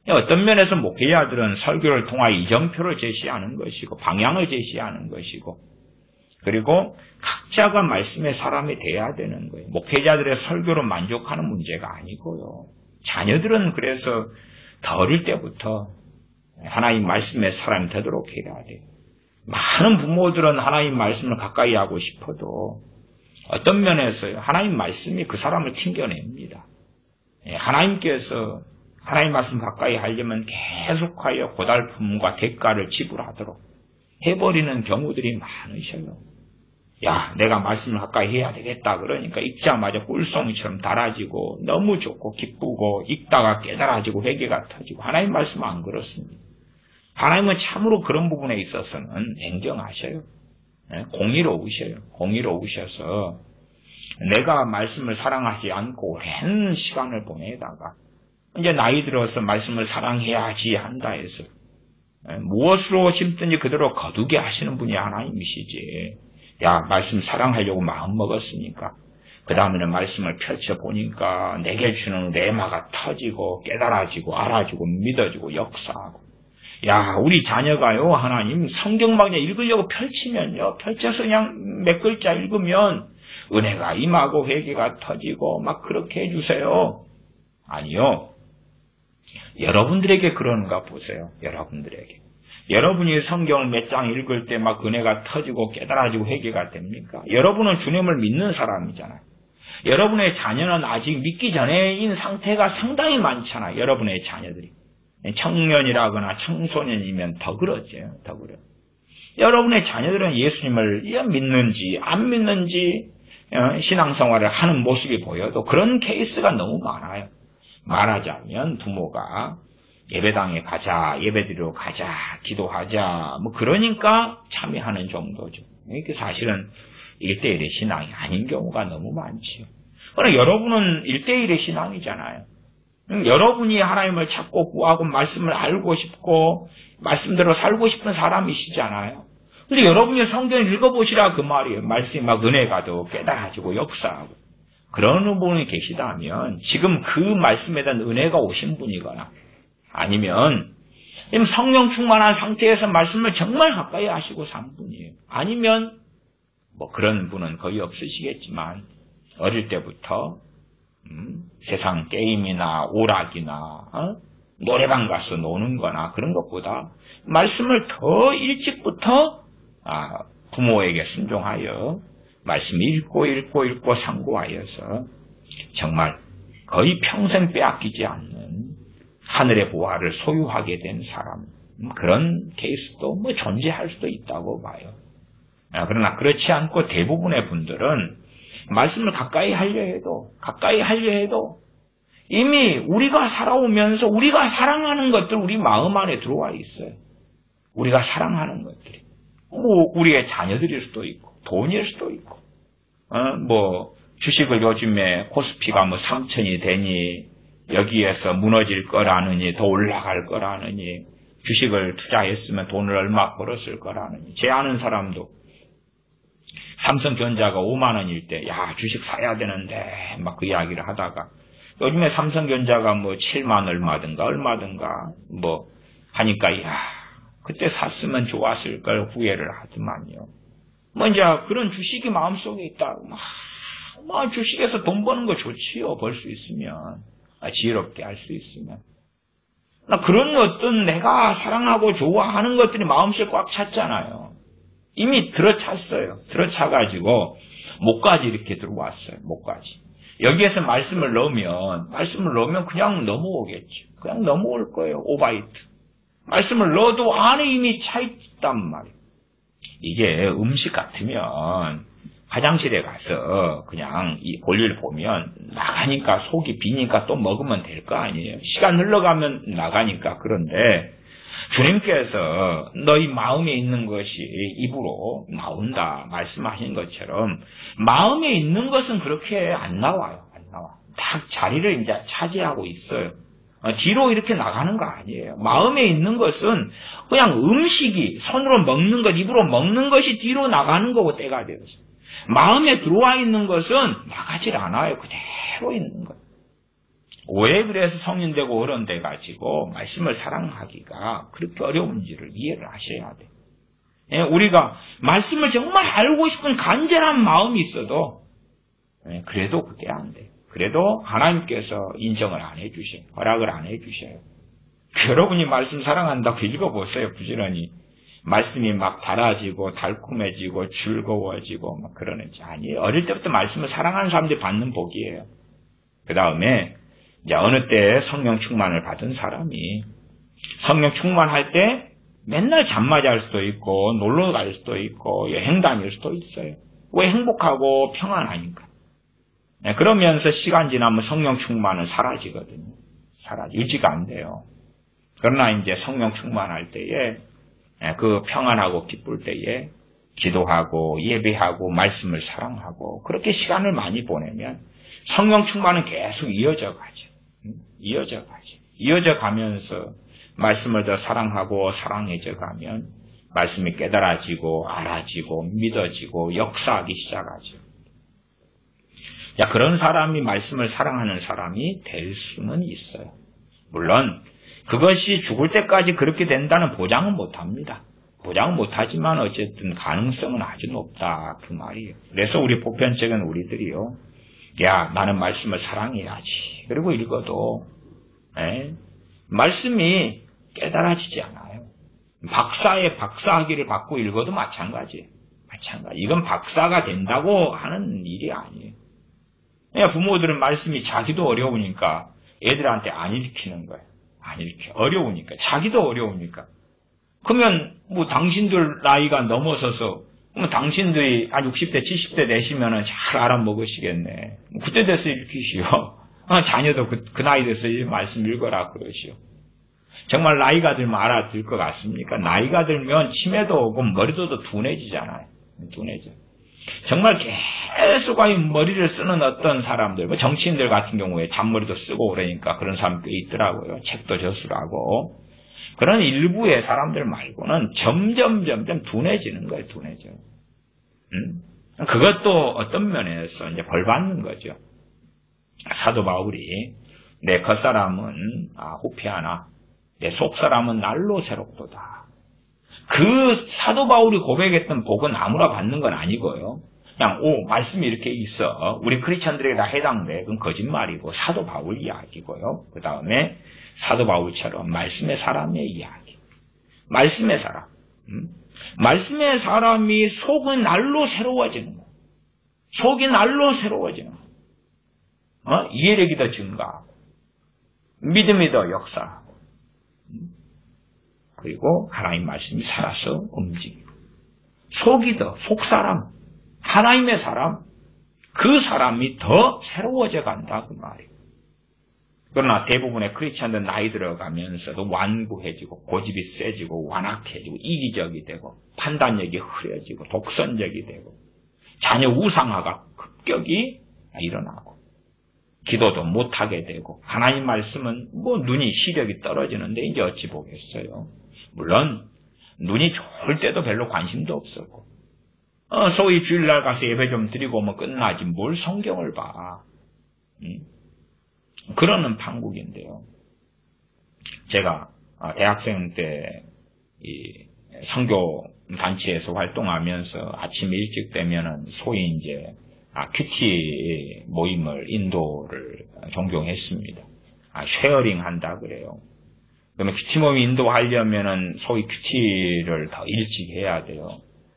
어떤 면에서 목회자들은 설교를 통하여 이정표를 제시하는 것이고 방향을 제시하는 것이고 그리고 각자가 말씀의 사람이 돼야 되는 거예요. 목회자들의 설교로 만족하는 문제가 아니고요. 자녀들은 그래서 더 어릴 때부터 하나님 말씀의 사람이 되도록 해야 돼요. 많은 부모들은 하나님 말씀을 가까이 하고 싶어도 어떤 면에서요. 하나님 말씀이 그 사람을 튕겨냅니다. 하나님께서 하나님 말씀 가까이 하려면 계속하여 고달픔과 대가를 지불하도록 해버리는 경우들이 많으셔요. 야, 내가 말씀을 가까이 해야 되겠다. 그러니까 읽자마자 꿀송이처럼 달아지고 너무 좋고 기쁘고 읽다가 깨달아지고 회개가 터지고 하나님 말씀은 안 그렇습니다. 하나님은 참으로 그런 부분에 있어서는 냉정하셔요. 공의로우셔요. 공의로우셔서 내가 말씀을 사랑하지 않고 오랜 시간을 보내다가 이제 나이 들어서 말씀을 사랑해야지 한다 해서 무엇으로 심든지 그대로 거두게 하시는 분이 하나님이시지. 야, 말씀 사랑하려고 마음 먹었으니까 그 다음에는 말씀을 펼쳐보니까 내게 주는 레마가 터지고 깨달아지고 알아지고 믿어지고 역사하고 야, 우리 자녀가요, 하나님 성경만 그냥 읽으려고 펼치면요, 펼쳐서 그냥 몇 글자 읽으면 은혜가 임하고 회개가 터지고 막 그렇게 해주세요. 아니요. 여러분들에게 그러는가 보세요. 여러분들에게. 여러분이 성경을 몇 장 읽을 때 막 은혜가 터지고 깨달아지고 회개가 됩니까? 여러분은 주님을 믿는 사람이잖아요. 여러분의 자녀는 아직 믿기 전에인 상태가 상당히 많잖아요. 여러분의 자녀들이. 청년이라거나 청소년이면 더 그러죠. 더 그래요. 여러분의 자녀들은 예수님을 믿는지 안 믿는지 신앙생활을 하는 모습이 보여도 그런 케이스가 너무 많아요. 말하자면 부모가 예배당에 가자, 예배드리러 가자, 기도하자, 뭐 그러니까 참여하는 정도죠. 이게 사실은 1대1의 신앙이 아닌 경우가 너무 많지요. 그러나 여러분은 1대1의 신앙이잖아요. 여러분이 하나님을 찾고 구하고 말씀을 알고 싶고 말씀대로 살고 싶은 사람이시잖아요. 근데 여러분이 성경을 읽어보시라 그 말이에요. 말씀이 막 은혜가 더 깨달아지고 역사하고 그런 분이 계시다면 지금 그 말씀에 대한 은혜가 오신 분이거나 아니면 성령 충만한 상태에서 말씀을 정말 가까이 하시고 산 분이에요. 아니면 뭐 그런 분은 거의 없으시겠지만 어릴 때부터 세상 게임이나 오락이나 노래방 가서 노는 거나 그런 것보다 말씀을 더 일찍부터 부모에게 순종하여 말씀 읽고 상고하여서 정말 거의 평생 빼앗기지 않는 하늘의 보화를 소유하게 된 사람, 그런 케이스도 뭐 존재할 수도 있다고 봐요. 그러나 그렇지 않고 대부분의 분들은 말씀을 가까이 하려 해도 이미 우리가 살아오면서 우리가 사랑하는 것들 우리 마음 안에 들어와 있어요. 우리가 사랑하는 것들이 뭐 우리의 자녀들일 수도 있고 돈일 수도 있고 뭐 주식을 요즘에 코스피가 뭐 3,000이 되니 여기에서 무너질 거라느니 더 올라갈 거라느니 주식을 투자했으면 돈을 얼마 벌었을 거라느니 제 아는 사람도 삼성전자가 5만 원일 때 야 주식 사야 되는데 막 그 이야기를 하다가 요즘에 삼성전자가 뭐 7만 얼마든가 뭐 하니까 야 그때 샀으면 좋았을 걸 후회를 하더만요. 뭐 이제 그런 주식이 마음속에 있다. 막 주식에서 돈 버는 거 좋지요. 벌 수 있으면. 지혜롭게 할 수 있으면. 그런 어떤 내가 사랑하고 좋아하는 것들이 마음속에 꽉 찼잖아요. 이미 들어찼어요. 들어차가지고 목까지 이렇게 들어왔어요. 목까지. 여기에서 말씀을 넣으면 그냥 넘어오겠죠. 그냥 넘어올 거예요. 오바이트. 말씀을 넣어도 안에 이미 차 있단 말이에요. 이게 음식 같으면 화장실에 가서 그냥 이 볼일 보면 나가니까 속이 비니까 또 먹으면 될 거 아니에요. 시간 흘러가면 나가니까. 그런데 주님께서 너희 마음에 있는 것이 입으로 나온다 말씀하신 것처럼 마음에 있는 것은 그렇게 안 나와요. 안 나와. 딱 자리를 이제 차지하고 있어요. 뒤로 이렇게 나가는 거 아니에요. 마음에 있는 것은 그냥 음식이 손으로 먹는 것, 입으로 먹는 것이 뒤로 나가는 거고 때가 되었어요. 마음에 들어와 있는 것은 나가질 않아요. 그대로 있는 거예요. 왜 그래서 성인 되고 어른 돼가지고 말씀을 사랑하기가 그렇게 어려운지를 이해를 하셔야 돼요. 우리가 말씀을 정말 알고 싶은 간절한 마음이 있어도 그래도 그게 안 돼요. 그래도 하나님께서 인정을 안 해주셔요. 허락을 안 해주셔요. 여러분이 말씀 사랑한다고 읽어보세요. 부지런히. 말씀이 막 달아지고 달콤해지고 즐거워지고 막 그러는지 아니에요. 어릴 때부터 말씀을 사랑하는 사람들이 받는 복이에요. 그 다음에 이제 어느 때 성령 충만을 받은 사람이 성령 충만할 때 맨날 잠만 잘 수도 있고 놀러 갈 수도 있고 여행 다닐 수도 있어요. 왜? 행복하고 평안하니까. 그러면서 시간 지나면 성령 충만은 사라지거든요. 유지가 안 돼요. 그러나 이제 성령 충만할 때에 그 평안하고 기쁠 때에 기도하고 예배하고 말씀을 사랑하고 그렇게 시간을 많이 보내면 성령 충만은 계속 이어져 가죠. 이어져 가면서 말씀을 더 사랑하고 사랑해져 가면 말씀이 깨달아지고 알아지고 믿어지고 역사하기 시작하죠. 그런 사람이 말씀을 사랑하는 사람이 될 수는 있어요. 물론 그것이 죽을 때까지 그렇게 된다는 보장은 못합니다. 보장은 못하지만 어쨌든 가능성은 아주 높다 그 말이에요. 그래서 우리 보편적인 우리들이요. 나는 말씀을 사랑해야지. 그리고 읽어도 말씀이 깨달아지지 않아요. 박사의 박사학위를 받고 읽어도 마찬가지예요. 이건 박사가 된다고 하는 일이 아니에요. 부모들은 말씀이 자기도 어려우니까 애들한테 안 읽히는 거예요. 안 읽혀. 어려우니까. 자기도 어려우니까. 그러면 당신들 나이가 넘어서서 그러면 당신들이 한 60대 70대 되시면은 잘 알아먹으시겠네. 그때 돼서 읽히시오. 자녀도 그 나이 돼서 말씀 읽어라 그러시오. 정말 나이가 들면 알아들 것 같습니까? 나이가 들면 치매도 오고 머리도 둔해지잖아요. 둔해져. 정말 계속 머리를 쓰는 어떤 사람들, 정치인들 같은 경우에 잔머리도 쓰고 그러니까 그런 사람들이 있더라고요. 책도 저술하고. 그런 일부의 사람들 말고는 점점 둔해지는 거예요. 둔해져. 그것도 어떤 면에서 이제 벌 받는 거죠. 사도 바울이 내 겉사람은 후패하나 내 속사람은 날로 새롭도다. 그 사도 바울이 고백했던 복은 아무나 받는 건 아니고요. 그냥 말씀이 이렇게 있어. 우리 크리스천들에게 다 해당돼. 그건 거짓말이고 사도 바울 이야기고요. 그 다음에 사도 바울처럼 말씀의 사람의 이야기. 말씀의 사람. 말씀의 사람이 속은 날로 새로워지는 거예요. 속이 날로 새로워지는 거예요. 이해력이 더 증가하고 믿음이 더 역사하고 그리고 하나님 말씀이 살아서 움직이고 속이 더 속사람 하나님의 사람 그 사람이 더 새로워져 간다 그 말이에요. 그러나 대부분의 크리스천들 나이 들어가면서도 완고해지고 고집이 세지고 완악해지고 이기적이 되고 판단력이 흐려지고 독선적이 되고 자녀 우상화가 급격히 일어나고 기도도 못하게 되고 하나님 말씀은 눈이 시력이 떨어지는데 이제 어찌 보겠어요. 물론 눈이 좋을 때도 별로 관심도 없었고 소위 주일날 가서 예배 좀 드리고 오면 끝나지 뭘 성경을 봐. 그러는 판국인데요. 제가 대학생 때 이 선교 단체에서 활동하면서 아침 일찍 되면은 소위 이제 큐티 모임을 인도를 종종했습니다. 쉐어링 한다 그래요. 그러면 큐티 모임 인도하려면은 소위 큐티를 더 일찍 해야 돼요.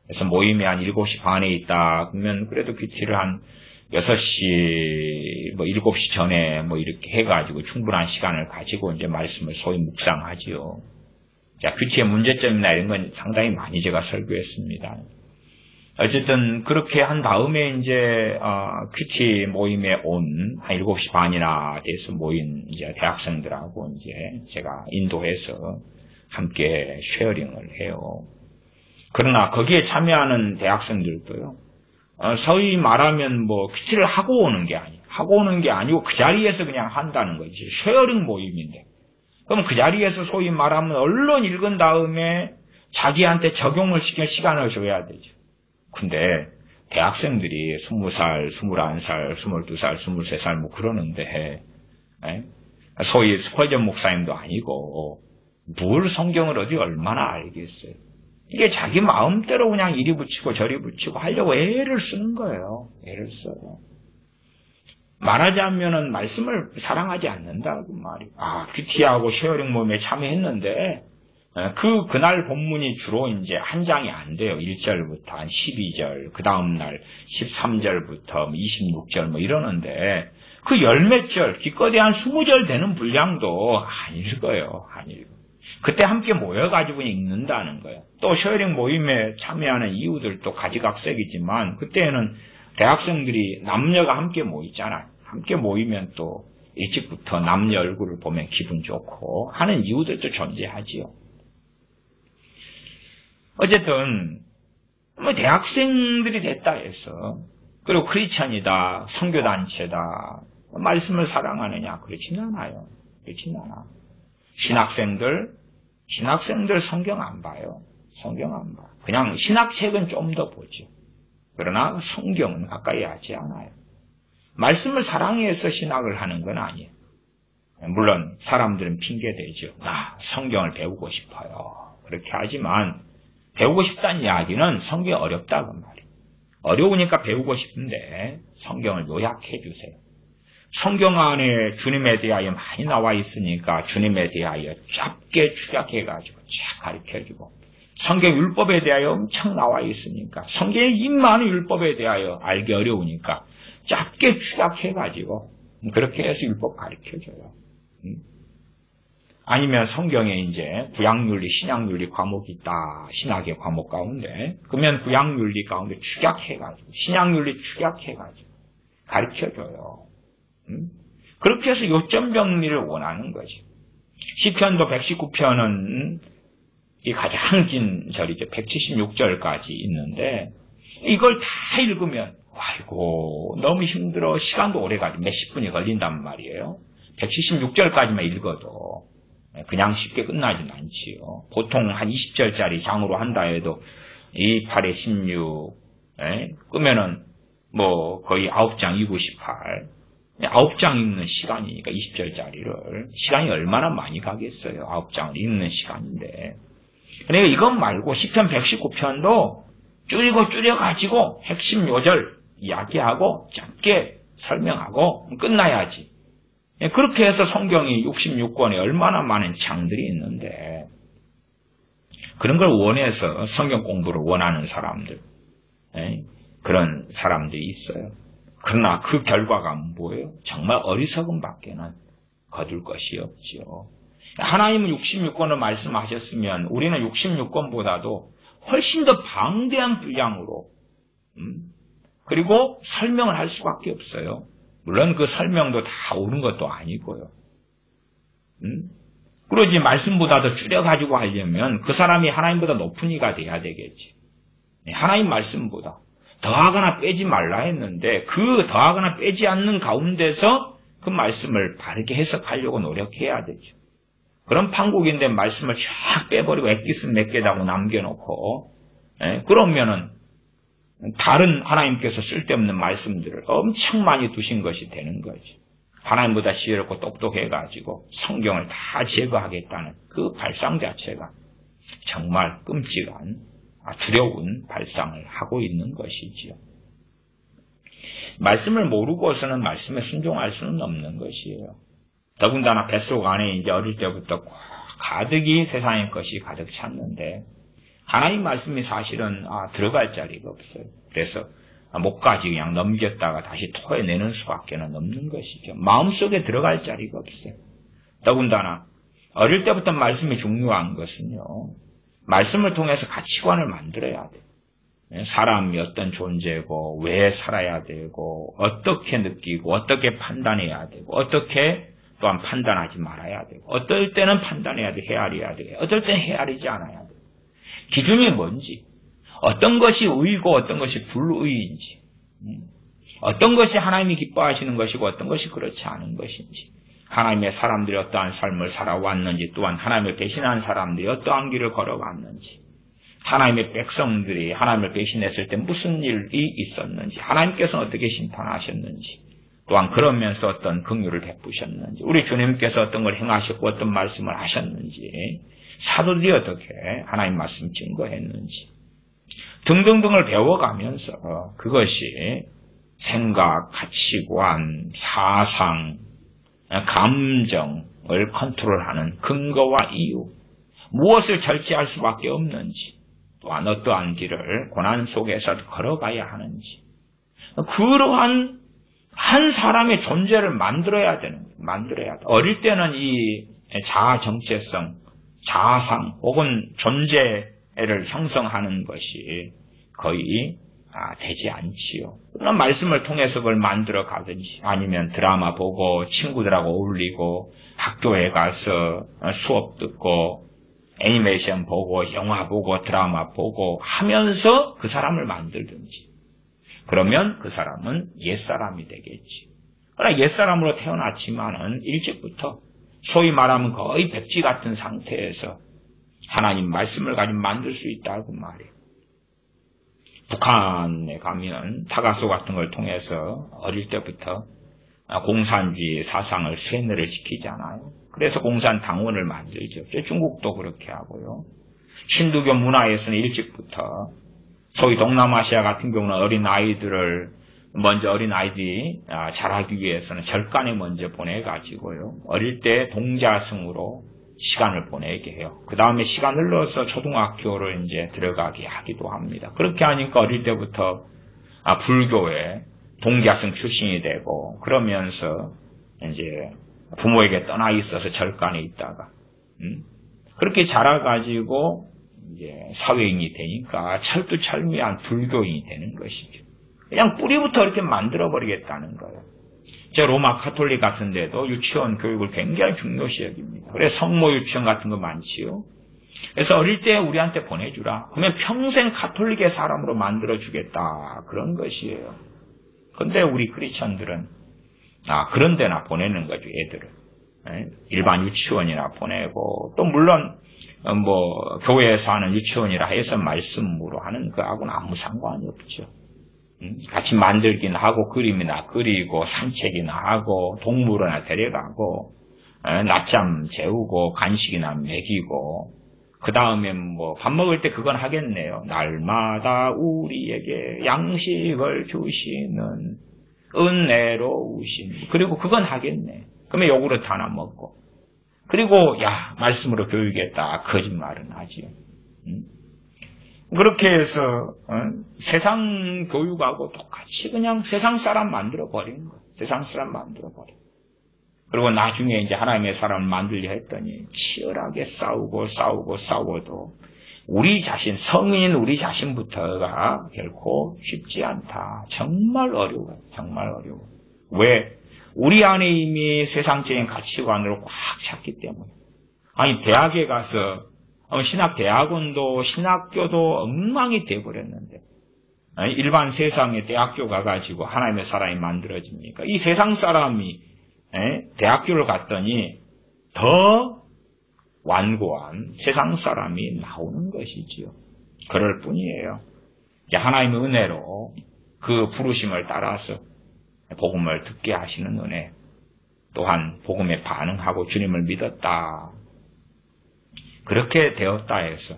그래서 모임이 한 7시 반에 있다. 그러면 그래도 큐티를 한 6시, 7시 전에 이렇게 해가지고 충분한 시간을 가지고 이제 말씀을 소위 묵상하지요. 자, 큐티의 문제점이나 이런 건 상당히 많이 제가 설교했습니다. 어쨌든 그렇게 한 다음에 이제 큐티 모임에 온 한 7시 반이나 돼서 모인 이제 대학생들하고 이제 제가 인도해서 함께 쉐어링을 해요. 그러나 거기에 참여하는 대학생들도요. 소위 말하면 큐티를 하고 오는 게 아니에요. 하고 오는 게 아니고 그 자리에서 그냥 한다는 거지. 쉐어링 모임인데. 그럼 그 자리에서 소위 말하면 얼른 읽은 다음에 자기한테 적용을 시킬 시간을 줘야 되죠. 근데 대학생들이 20살, 21살, 22살, 23살 그러는데 소위 스펄전 목사님도 아니고 뭘 성경을 어디 얼마나 알겠어요. 이게 자기 마음대로 그냥 이리 붙이고 저리 붙이고 하려고 애를 쓰는 거예요. 애를 써요. 말하자면은 말씀을 사랑하지 않는다고 말이에요. 큐티하고 쉐어링 모임에 참여했는데 그날 본문이 주로 이제 한 장이 안 돼요. 1절부터 한 12절, 그 다음날 13절부터 26절 이러는데 그 열몇 절, 기껏해 한 20절 되는 분량도 안 읽어요. 안 읽어요. 그때 함께 모여가지고 읽는다는 거예요. 또 쉐어링 모임에 참여하는 이유들도 가지각색이지만 그때는 대학생들이 남녀가 함께 모이잖아요. 함께 모이면 또 일찍부터 남녀 얼굴을 보면 기분 좋고 하는 이유들도 존재하지요. 어쨌든 대학생들이 됐다 해서 그리고 크리스천이다, 선교단체다, 말씀을 사랑하느냐 그렇진 않아요. 그렇진 않아. 신학생들 성경 안 봐요. 성경 안 봐. 그냥 신학책은 좀 더 보죠. 그러나 성경은 가까이 하지 않아요. 말씀을 사랑해서 신학을 하는 건 아니에요. 물론 사람들은 핑계대죠. 성경을 배우고 싶어요. 그렇게 하지만 배우고 싶다는 이야기는 성경이 어렵다고 말이에요. 어려우니까 배우고 싶은데 성경을 요약해 주세요. 성경 안에 주님에 대하여 많이 나와 있으니까 주님에 대하여 짧게 축약해가지고 쫙 가르쳐주고 성경 율법에 대하여 엄청 나와 있으니까 성경에 이 많은 율법에 대하여 알기 어려우니까 짧게 축약해가지고 그렇게 해서 율법 가르쳐줘요. 아니면 성경에 이제 구약윤리, 신약윤리 과목이 있다. 신학의 과목 가운데 그러면 구약윤리 가운데 축약해가지고 신약윤리 축약해가지고 가르쳐줘요. 그렇게 해서 요점 정리를 원하는 거지. 시편도 119편은 이 가장 긴 절이죠. 176절까지 있는데 이걸 다 읽으면 아이고 너무 힘들어. 시간도 오래 가지. 몇십 분이 걸린단 말이에요. 176절까지만 읽어도 그냥 쉽게 끝나진 않지요. 보통 한 20절짜리 장으로 한다 해도 2, 8에 16 끄면은 거의 9장 2, 9, 18 9장 읽는 시간이니까 20절짜리를 시간이 얼마나 많이 가겠어요. 9장을 읽는 시간인데 그러니까 이것 말고 시편 119편도 줄여가지고 핵심 요절 이야기하고 짧게 설명하고 끝나야지. 그렇게 해서 성경이 66권에 얼마나 많은 장들이 있는데 그런 걸 원해서 성경 공부를 원하는 사람들 그런 사람들이 있어요. 그러나 그 결과가 뭐예요? 정말 어리석음 밖에는 거둘 것이 없지요. 하나님은 66권을 말씀하셨으면 우리는 66권보다도 훨씬 더 방대한 분량으로 그리고 설명을 할 수밖에 없어요. 물론 그 설명도 다 옳은 것도 아니고요. 그러지 말씀보다 더 줄여가지고 하려면 그 사람이 하나님보다 높은 이가 돼야 되겠지. 하나님 말씀보다 더하거나 빼지 말라 했는데 그 더하거나 빼지 않는 가운데서 그 말씀을 바르게 해석하려고 노력해야 되죠. 그런 판국인데 말씀을 쫙 빼버리고 엑기스 몇 개다고 남겨놓고 그러면은 다른 하나님께서 쓸데없는 말씀들을 엄청 많이 두신 것이 되는 거지. 하나님보다 지혜롭고 똑똑해가지고 성경을 다 제거하겠다는 그 발상 자체가 정말 끔찍한 두려운 발상을 하고 있는 것이지요. 말씀을 모르고서는 말씀에 순종할 수는 없는 것이에요. 더군다나 뱃속 안에 이제 어릴 때부터 가득히 세상의 것이 가득 찼는데 하나님 말씀이 사실은 들어갈 자리가 없어요. 그래서 목까지 그냥 넘겼다가 다시 토해내는 수밖에 없는 것이죠. 마음속에 들어갈 자리가 없어요. 더군다나 어릴 때부터 말씀이 중요한 것은요. 말씀을 통해서 가치관을 만들어야 돼요. 사람이 어떤 존재고 왜 살아야 되고 어떻게 느끼고 어떻게 판단해야 되고 어떻게 또한 판단하지 말아야 되고 어떨 때는 판단해야 돼 헤아려야 돼 어떨 때는 헤아리지 않아야 돼 기준이 뭔지 어떤 것이 의고 어떤 것이 불의인지 어떤 것이 하나님이 기뻐하시는 것이고 어떤 것이 그렇지 않은 것인지 하나님의 사람들이 어떠한 삶을 살아왔는지 또한 하나님을 배신한 사람들이 어떠한 길을 걸어왔는지 하나님의 백성들이 하나님을 배신했을 때 무슨 일이 있었는지 하나님께서 어떻게 심판하셨는지 또한 그러면서 어떤 긍휼을 베푸셨는지 우리 주님께서 어떤 걸 행하셨고 어떤 말씀을 하셨는지 사도들이 어떻게 하나님 말씀 증거했는지 등등등을 배워가면서 그것이 생각, 가치관, 사상, 감정을 컨트롤하는 근거와 이유 무엇을 절제할 수밖에 없는지 또한 어떠한 길을 고난 속에서 걸어가야 하는지 그러한 한 사람의 존재를 만들어야 돼. 어릴 때는 이 자아 정체성, 자아상 혹은 존재를 형성하는 것이 거의 되지 않지요. 그런 말씀을 통해서 그걸 만들어 가든지 아니면 드라마 보고 친구들하고 어울리고 학교에 가서 수업 듣고 애니메이션 보고 영화 보고 드라마 보고 하면서 그 사람을 만들든지 그러면 그 사람은 옛사람이 되겠지. 그러나 옛사람으로 태어났지만은 일찍부터 소위 말하면 거의 백지 같은 상태에서 하나님 말씀을 가지고 만들 수 있다고 말해요. 북한에 가면 다가소 같은 걸 통해서 어릴 때부터 공산주의 사상을 쇠뇌를 시키잖아요. 그래서 공산당원을 만들죠. 중국도 그렇게 하고요. 힌두교 문화에서는 일찍부터 소위 동남아시아 같은 경우는 어린아이들이 자라기 위해서는 절간에 먼저 보내가지고요. 어릴 때 동자승으로 시간을 보내게 해요. 그 다음에 시간 흘러서 초등학교를 이제 들어가게 하기도 합니다. 그렇게 하니까 어릴 때부터 불교에 동자승 출신이 되고 그러면서 이제 부모에게 떠나 있어서 절간에 있다가 그렇게 자라가지고 이제 사회인이 되니까 철두철미한 불교인이 되는 것이죠. 그냥 뿌리부터 이렇게 만들어버리겠다는 거예요. 저 로마 카톨릭 같은 데도 유치원 교육을 굉장히 중요시 여깁니다. 그래서 성모 유치원 같은 거 많지요. 그래서 어릴 때 우리한테 보내주라. 그러면 평생 카톨릭의 사람으로 만들어주겠다. 그런 것이에요. 근데 우리 크리스천들은 그런 데나 보내는 거죠, 애들을. 일반 유치원이나 보내고 또 물론 교회에서 하는 유치원이라 해서 말씀으로 하는 거하고는 아무 상관이 없죠. 같이 만들기나 하고 그림이나 그리고 산책이나 하고 동물원이나 데려가고 낮잠 재우고 간식이나 먹이고 그 다음에 밥 먹을 때 그건 하겠네요. 날마다 우리에게 양식을 주시는 은혜로우신 그리고 그건 하겠네. 그러면 요구르트 하나 먹고 그리고 말씀으로 교육했다. 거짓말은 하지요. 그렇게 해서 세상 교육하고 똑같이 그냥 세상 사람 만들어버리는 거예요. 세상 사람 만들어버려. 그리고 나중에 이제 하나님의 사람을 만들려 했더니 치열하게 싸워도 우리 자신, 성인인 우리 자신부터가 결코 쉽지 않다. 정말 어려워요. 정말 어려워. 왜? 우리 안에 이미 세상적인 가치관으로 꽉 찼기 때문에. 아니 대학에 가서 신학대학원도 신학교도 엉망이 되어버렸는데 일반 세상에 대학교 가가지고 하나님의 사람이 만들어집니까? 이 세상 사람이 대학교를 갔더니 더 완고한 세상 사람이 나오는 것이지요. 그럴 뿐이에요. 하나님의 은혜로 그 부르심을 따라서 복음을 듣게 하시는 은혜, 또한 복음에 반응하고 주님을 믿었다. 그렇게 되었다 해서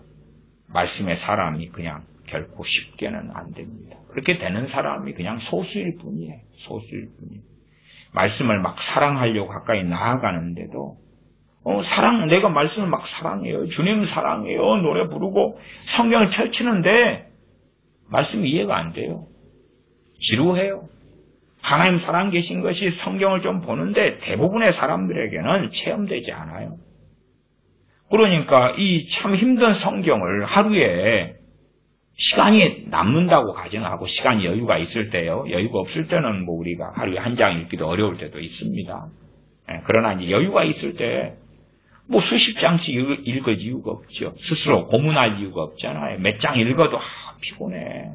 말씀의 사람이 그냥 결코 쉽게는 안 됩니다. 그렇게 되는 사람이 그냥 소수일 뿐이에요. 소수일 뿐이에요. 말씀을 막 사랑하려고 가까이 나아가는데도 내가 말씀을 막 사랑해요. 주님 사랑해요. 노래 부르고 성경을 펼치는데 말씀이 이해가 안 돼요. 지루해요. 하나님 살아계신 것이 성경을 좀 보는데 대부분의 사람들에게는 체험되지 않아요. 그러니까 이 참 힘든 성경을 하루에 시간이 남는다고 가정하고 시간이 여유가 있을 때요. 여유가 없을 때는 뭐 우리가 하루에 한 장 읽기도 어려울 때도 있습니다. 그러나 이제 여유가 있을 때 뭐 수십 장씩 읽을 이유가 없죠. 스스로 고문할 이유가 없잖아요. 몇 장 읽어도 피곤해.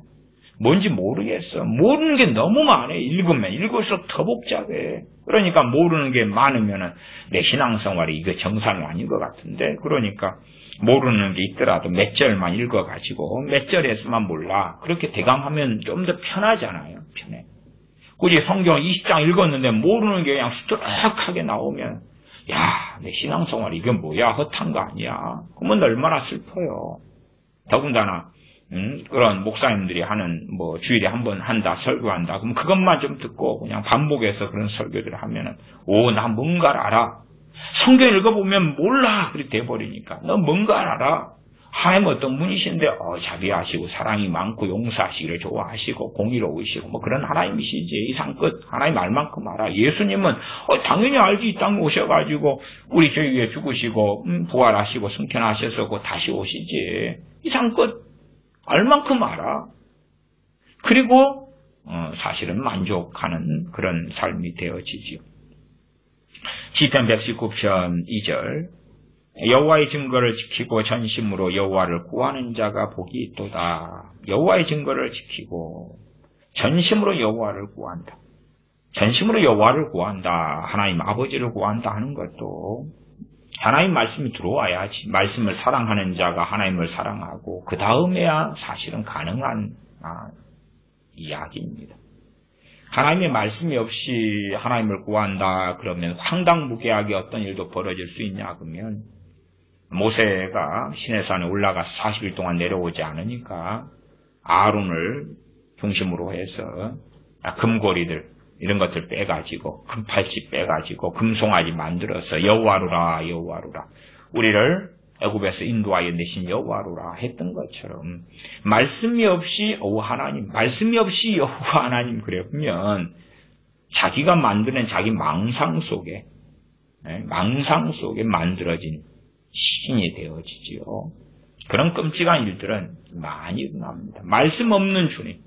뭔지 모르겠어. 모르는 게 너무 많아요. 읽으면 읽을수록 더 복잡해. 그러니까 모르는 게 많으면 내 신앙생활이 이거 정상이 아닌 것 같은데, 그러니까 모르는 게 있더라도 몇 절만 읽어가지고 몇 절에서만 몰라. 그렇게 대강하면 좀 더 편하잖아요. 편해. 굳이 성경 20장 읽었는데 모르는 게 그냥 수두룩하게 나오면 야, 내 신앙생활 이게 뭐야? 헛한 거 아니야? 그러면 얼마나 슬퍼요. 더군다나 그런 목사님들이 하는 뭐 주일에 한 번 한다, 설교한다. 그럼 그것만 좀 듣고 그냥 반복해서 그런 설교들을 하면은 나 뭔가를 알아. 성경 읽어보면 몰라. 그렇게 돼버리니까 너 뭔가를 알아. 하나님 어떤 분이신데 자비하시고 사랑이 많고 용서하시기를 좋아하시고 공의로우시고 뭐 그런 하나님이시지. 이상 끝. 하나님 알 만큼 알아. 예수님은 당연히 알지. 이 땅에 오셔가지고 우리 죄 위에 죽으시고 부활하시고 승천하셔서 다시 오시지. 이상 끝. 알 만큼 알아. 그리고 사실은 만족하는 그런 삶이 되어지죠. 시편 119편 2절 여호와의 증거를 지키고 전심으로 여호와를 구하는 자가 복이 있도다. 여호와의 증거를 지키고 전심으로 여호와를 구한다. 전심으로 여호와를 구한다. 하나님 아버지를 구한다 하는 것도 하나님 말씀이 들어와야지. 말씀을 사랑하는 자가 하나님을 사랑하고 그 다음에야 사실은 가능한 이야기입니다. 하나님의 말씀이 없이 하나님을 구한다 그러면 황당무계하게 어떤 일도 벌어질 수 있냐 그러면 모세가 시내산에 올라가서 40일 동안 내려오지 않으니까 아론을 중심으로 해서 금고리들 이런 것들 빼가지고 금팔찌 빼가지고 금송아지 만들어서 여호와루라 여호와루라 우리를 애굽에서 인도하여 내신 여호와루라 했던 것처럼 말씀이 없이 하나님 말씀이 없이 여호와 하나님 그러면 자기가 만드는 자기 망상 속에 만들어진 신이 되어지지요. 그런 끔찍한 일들은 많이 일어납니다. 말씀 없는 주님.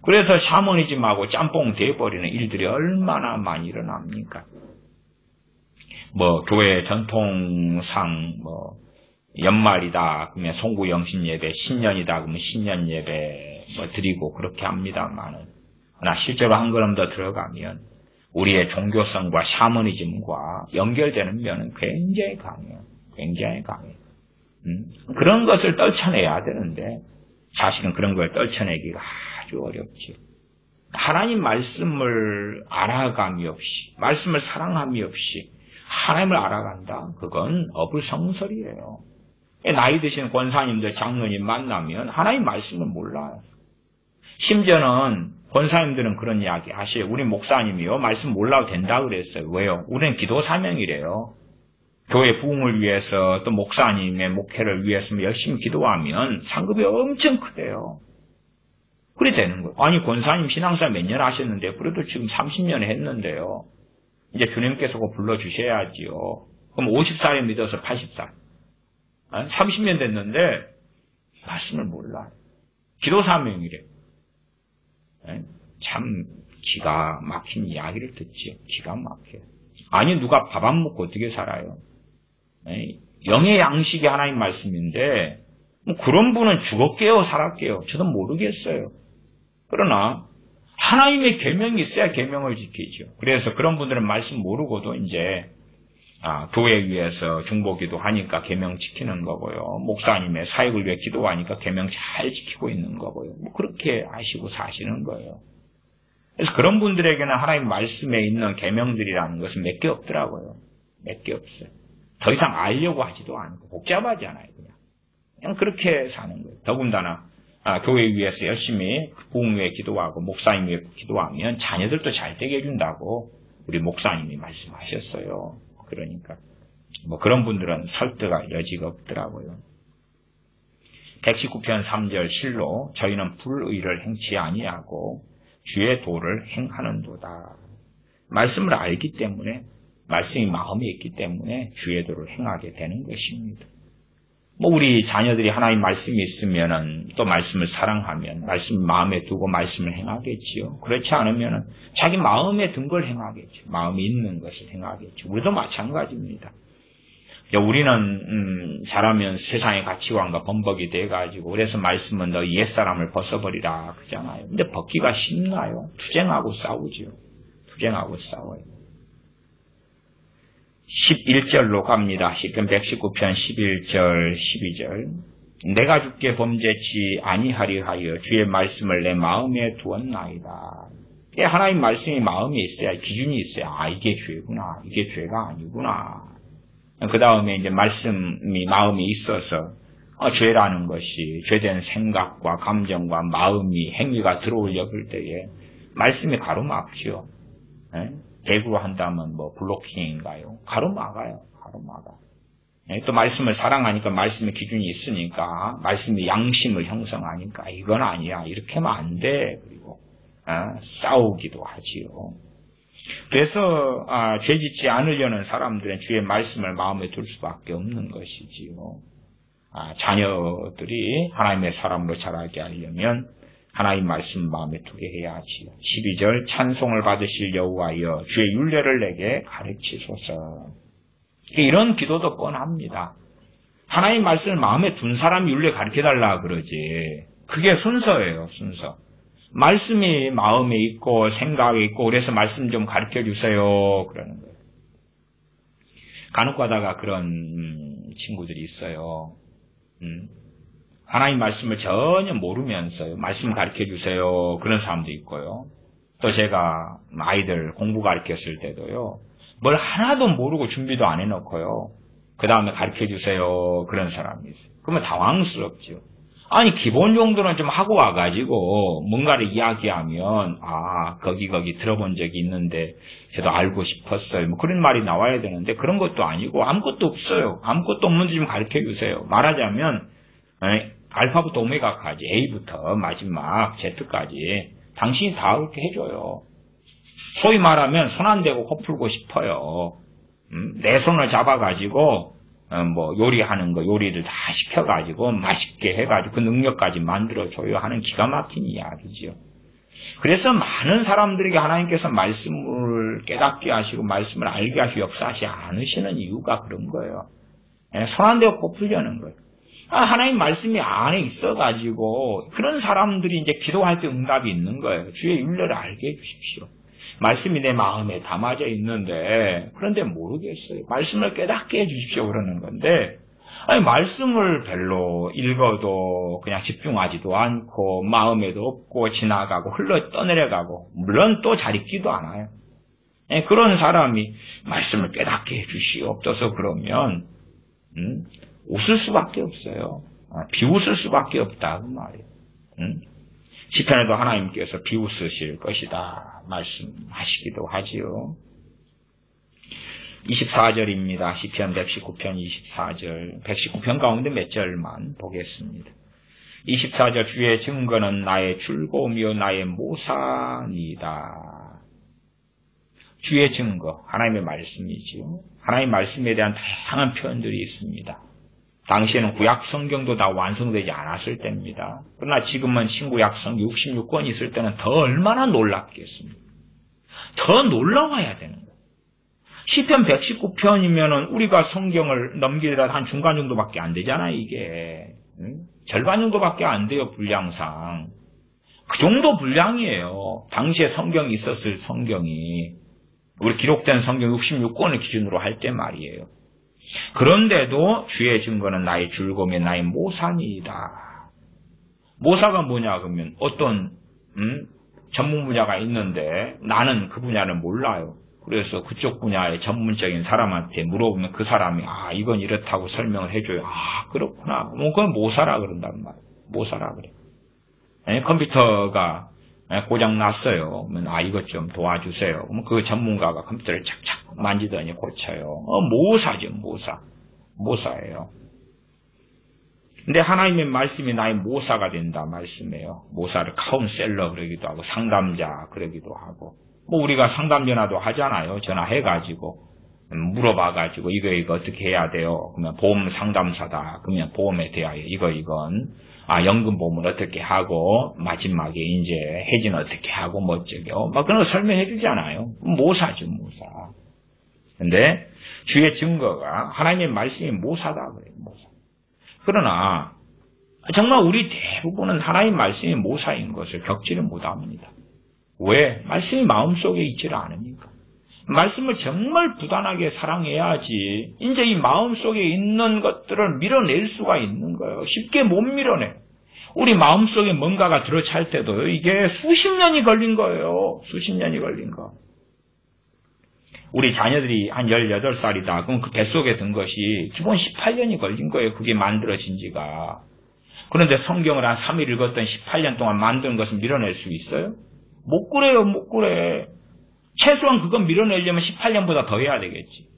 그래서 샤머니즘하고 짬뽕 돼버리는 일들이 얼마나 많이 일어납니까? 교회 전통상 연말이다 그러면 송구 영신 예배, 신년이다 그러면 신년 예배 드리고 그렇게 합니다만은 그러나 실제로 한 걸음 더 들어가면 우리의 종교성과 샤머니즘과 연결되는 면은 굉장히 강해요. 굉장히 강해요. 그런 것을 떨쳐내야 되는데 사실은 그런 걸 떨쳐내기가 아주 어렵죠. 하나님 말씀을 알아감이 없이 말씀을 사랑함이 없이 하나님을 알아간다. 그건 어불성설이에요. 나이 드신 권사님들 장로님 만나면 하나님 말씀을 몰라요. 심지어는 권사님들은 그런 이야기 하셔요. 우리 목사님이요 말씀 몰라도 된다 그랬어요. 왜요? 우리는 기도 사명이래요. 교회 부흥을 위해서 또 목사님의 목회를 위해서 열심히 기도하면 상급이 엄청 크대요. 그래 되는 거예요. 아니 권사님 신앙생활 몇 년 하셨는데 그래도 지금 30년 했는데요. 이제 주님께서 불러주셔야지요. 그럼 50살에 믿어서 80살. 30년 됐는데 말씀을 몰라요. 기도 사명이래. 참 기가 막힌 이야기를 듣지요. 기가 막혀요. 아니 누가 밥 안 먹고 어떻게 살아요? 영의 양식이 하나님 말씀인데 그런 분은 죽었게요 살았게요 저도 모르겠어요. 그러나 하나님의 계명이 있어야 계명을 지키죠. 그래서 그런 분들은 말씀 모르고도 이제 교회 위해서 중보기도 하니까 계명 지키는 거고요. 목사님의 사역을 위해 기도하니까 계명 잘 지키고 있는 거고요. 그렇게 아시고 사시는 거예요. 그래서 그런 분들에게는 하나님 말씀에 있는 계명들이라는 것은 몇 개 없더라고요. 몇 개 없어요. 더 이상 알려고 하지도 않고 복잡하잖아요. 그냥 그렇게 사는 거예요. 더군다나 교회 위해서 열심히 부흥 위해 기도하고 목사님 위해 기도하면 자녀들도 잘 되게 해준다고 우리 목사님이 말씀하셨어요. 그러니까 뭐 그런 분들은 설득할 여지가 없더라고요. 119편 3절 실로 저희는 불의를 행치 아니하고 주의 도를 행하는도다. 말씀을 알기 때문에, 말씀이 마음에 있기 때문에 주의 도를 행하게 되는 것입니다. 뭐 우리 자녀들이 하나님 말씀이 있으면은 또 말씀을 사랑하면 말씀 마음에 두고 말씀을 행하겠지요. 그렇지 않으면은 자기 마음에 든 걸 행하겠죠. 마음에 있는 것을 행하겠죠. 우리도 마찬가지입니다. 우리는 자라면 세상의 가치관과 범벅이 돼가지고 그래서 말씀은 너 옛사람을 벗어버리라 그러잖아요. 근데 벗기가 쉽나요? 투쟁하고 싸우지요. 투쟁하고 싸워요. 11절로 갑니다. 시편 119편 11절 12절 내가 주께 범죄치 아니하리 하여 주의 말씀을 내 마음에 두었나이다. 하나님 말씀이 마음에 있어야 기준이 있어야 이게 죄구나. 이게 죄가 아니구나. 그 다음에 이제 말씀이 마음에 있어서 죄라는 것이 죄된 생각과 감정과 마음이 행위가 들어오려 볼 때에 말씀이 가로막죠. 대구로 한다면 뭐 블로킹인가요? 가로막아요. 가로막아. 또 말씀을 사랑하니까 말씀의 기준이 있으니까 말씀이 양심을 형성하니까 이건 아니야. 이렇게 하면 안 돼. 그리고 싸우기도 하지요. 그래서 죄짓지 않으려는 사람들은 주의 말씀을 마음에 둘 수밖에 없는 것이지요. 자녀들이 하나님의 사람으로 자라게 하려면 하나님 말씀 마음에 두게 해야지요. 12절 찬송을 받으실 여호와여 주의 율례를 내게 가르치소서. 이런 기도도 뻔합니다. 하나님 말씀을 마음에 둔 사람이 율례 가르쳐달라 그러지. 그게 순서예요. 순서. 말씀이 마음에 있고 생각에 있고 그래서 말씀 좀 가르쳐주세요 그러는 거예요. 간혹 가다가 그런 친구들이 있어요. 하나님 말씀을 전혀 모르면서 말씀 가르쳐주세요 그런 사람도 있고요. 또 제가 아이들 공부 가르쳤을 때도요. 뭘 하나도 모르고 준비도 안 해놓고요. 그 다음에 가르쳐주세요 그런 사람이 있어요. 그러면 당황스럽죠. 아니 기본 정도는 좀 하고 와가지고 뭔가를 이야기하면 거기 들어본 적이 있는데 저도 알고 싶었어요. 뭐 그런 말이 나와야 되는데 그런 것도 아니고 아무것도 없어요. 아무것도 없는지 좀 가르쳐주세요. 말하자면 알파부터 오메가까지 A부터 마지막 Z까지 당신이 다 그렇게 해줘요. 소위 말하면 손 안 대고 코 풀고 싶어요. 내 손을 잡아가지고 뭐 요리하는 거 요리를 다 시켜가지고 맛있게 해가지고 그 능력까지 만들어줘요 하는 기가 막힌 이야기죠. 그래서 많은 사람들에게 하나님께서 말씀을 깨닫게 하시고 말씀을 알게 하시고 역사하지 않으시는 이유가 그런 거예요. 손 안 대고 코 풀려는 거예요. 하나님 말씀이 안에 있어가지고 그런 사람들이 이제 기도할 때 응답이 있는 거예요. 주의 율례를 알게 해주십시오. 말씀이 내 마음에 담아져 있는데 그런데 모르겠어요. 말씀을 깨닫게 해주십시오 그러는 건데 말씀을 별로 읽어도 그냥 집중하지도 않고 마음에도 없고 지나가고 흘러 떠내려가고 물론 또 잘 읽지도 않아요. 그런 사람이 말씀을 깨닫게 해주시옵소서 그러면 웃을 수밖에 없어요. 비웃을 수밖에 없다 그 말이에요. 시편에도 하나님께서 비웃으실 것이다 말씀하시기도 하지요. 24절입니다. 시편 119편 24절. 119편 가운데 몇 절만 보겠습니다. 24절 주의 증거는 나의 즐거움이요 나의 모산이다. 주의 증거, 하나님의 말씀이지요. 하나님의 말씀에 대한 다양한 표현들이 있습니다. 당시에는 구약 성경도 다 완성되지 않았을 때입니다. 그러나 지금은 신구약 성경 66권이 있을 때는 더 얼마나 놀랍겠습니까? 더 놀라워야 되는 거예요. 시편 119편이면은 우리가 성경을 넘기더라도 한 중간 정도밖에 안 되잖아요, 이게. 절반 정도밖에 안 돼요, 분량상. 그 정도 분량이에요. 당시에 성경이 있었을 성경이. 우리 기록된 성경 66권을 기준으로 할 때 말이에요. 그런데도 주의 증거는 나의 즐거움이 나의 모산이다. 모사가 뭐냐 그러면 어떤 전문 분야가 있는데 나는 그 분야를 몰라요. 그래서 그쪽 분야의 전문적인 사람한테 물어보면 그 사람이 이건 이렇다고 설명을 해줘요. 그렇구나. 그건 모사라 그런단 말이에요. 모사라 그래. 컴퓨터가 고장 났어요. 그러면 이것 좀 도와주세요. 그럼 그 전문가가 컴퓨터를 착착 만지더니 고쳐요. 모사죠, 모사예요. 근데 하나님의 말씀이 나의 모사가 된다 말씀이에요. 모사를 카운셀러 그러기도 하고 상담자 그러기도 하고 뭐 우리가 상담 전화도 하잖아요. 전화해가지고 물어봐가지고 이거 어떻게 해야 돼요? 그러면 보험 상담사다. 그러면 보험에 대하여 이건 연금보험을 어떻게 하고 마지막에 이제 해지는 어떻게 하고 뭐 어쩌게요? 막 그런 거 설명해 주잖아요. 모사죠, 모사. 근데 주의 증거가 하나님의 말씀이 모사다 그래요, 모사. 그러나 정말 우리 대부분은 하나님 말씀이 모사인 것을 겪지를 못합니다. 왜? 말씀이 마음속에 있지를 않으니까. 말씀을 정말 부단하게 사랑해야지 이제 이 마음속에 있는 것들을 밀어낼 수가 있는 거예요. 쉽게 못 밀어내. 우리 마음속에 뭔가가 들어찰 때도 이게 수십 년이 걸린 거예요. 수십 년이 걸린 거. 우리 자녀들이 한 18살이다. 그럼 그 뱃속에 든 것이 기본 18년이 걸린 거예요. 그게 만들어진 지가. 그런데 성경을 한 3일 읽었던 18년 동안 만든 것을 밀어낼 수 있어요? 못 그래요, 못 그래. 최소한 그건 밀어내려면 18년보다 더 해야 되겠지.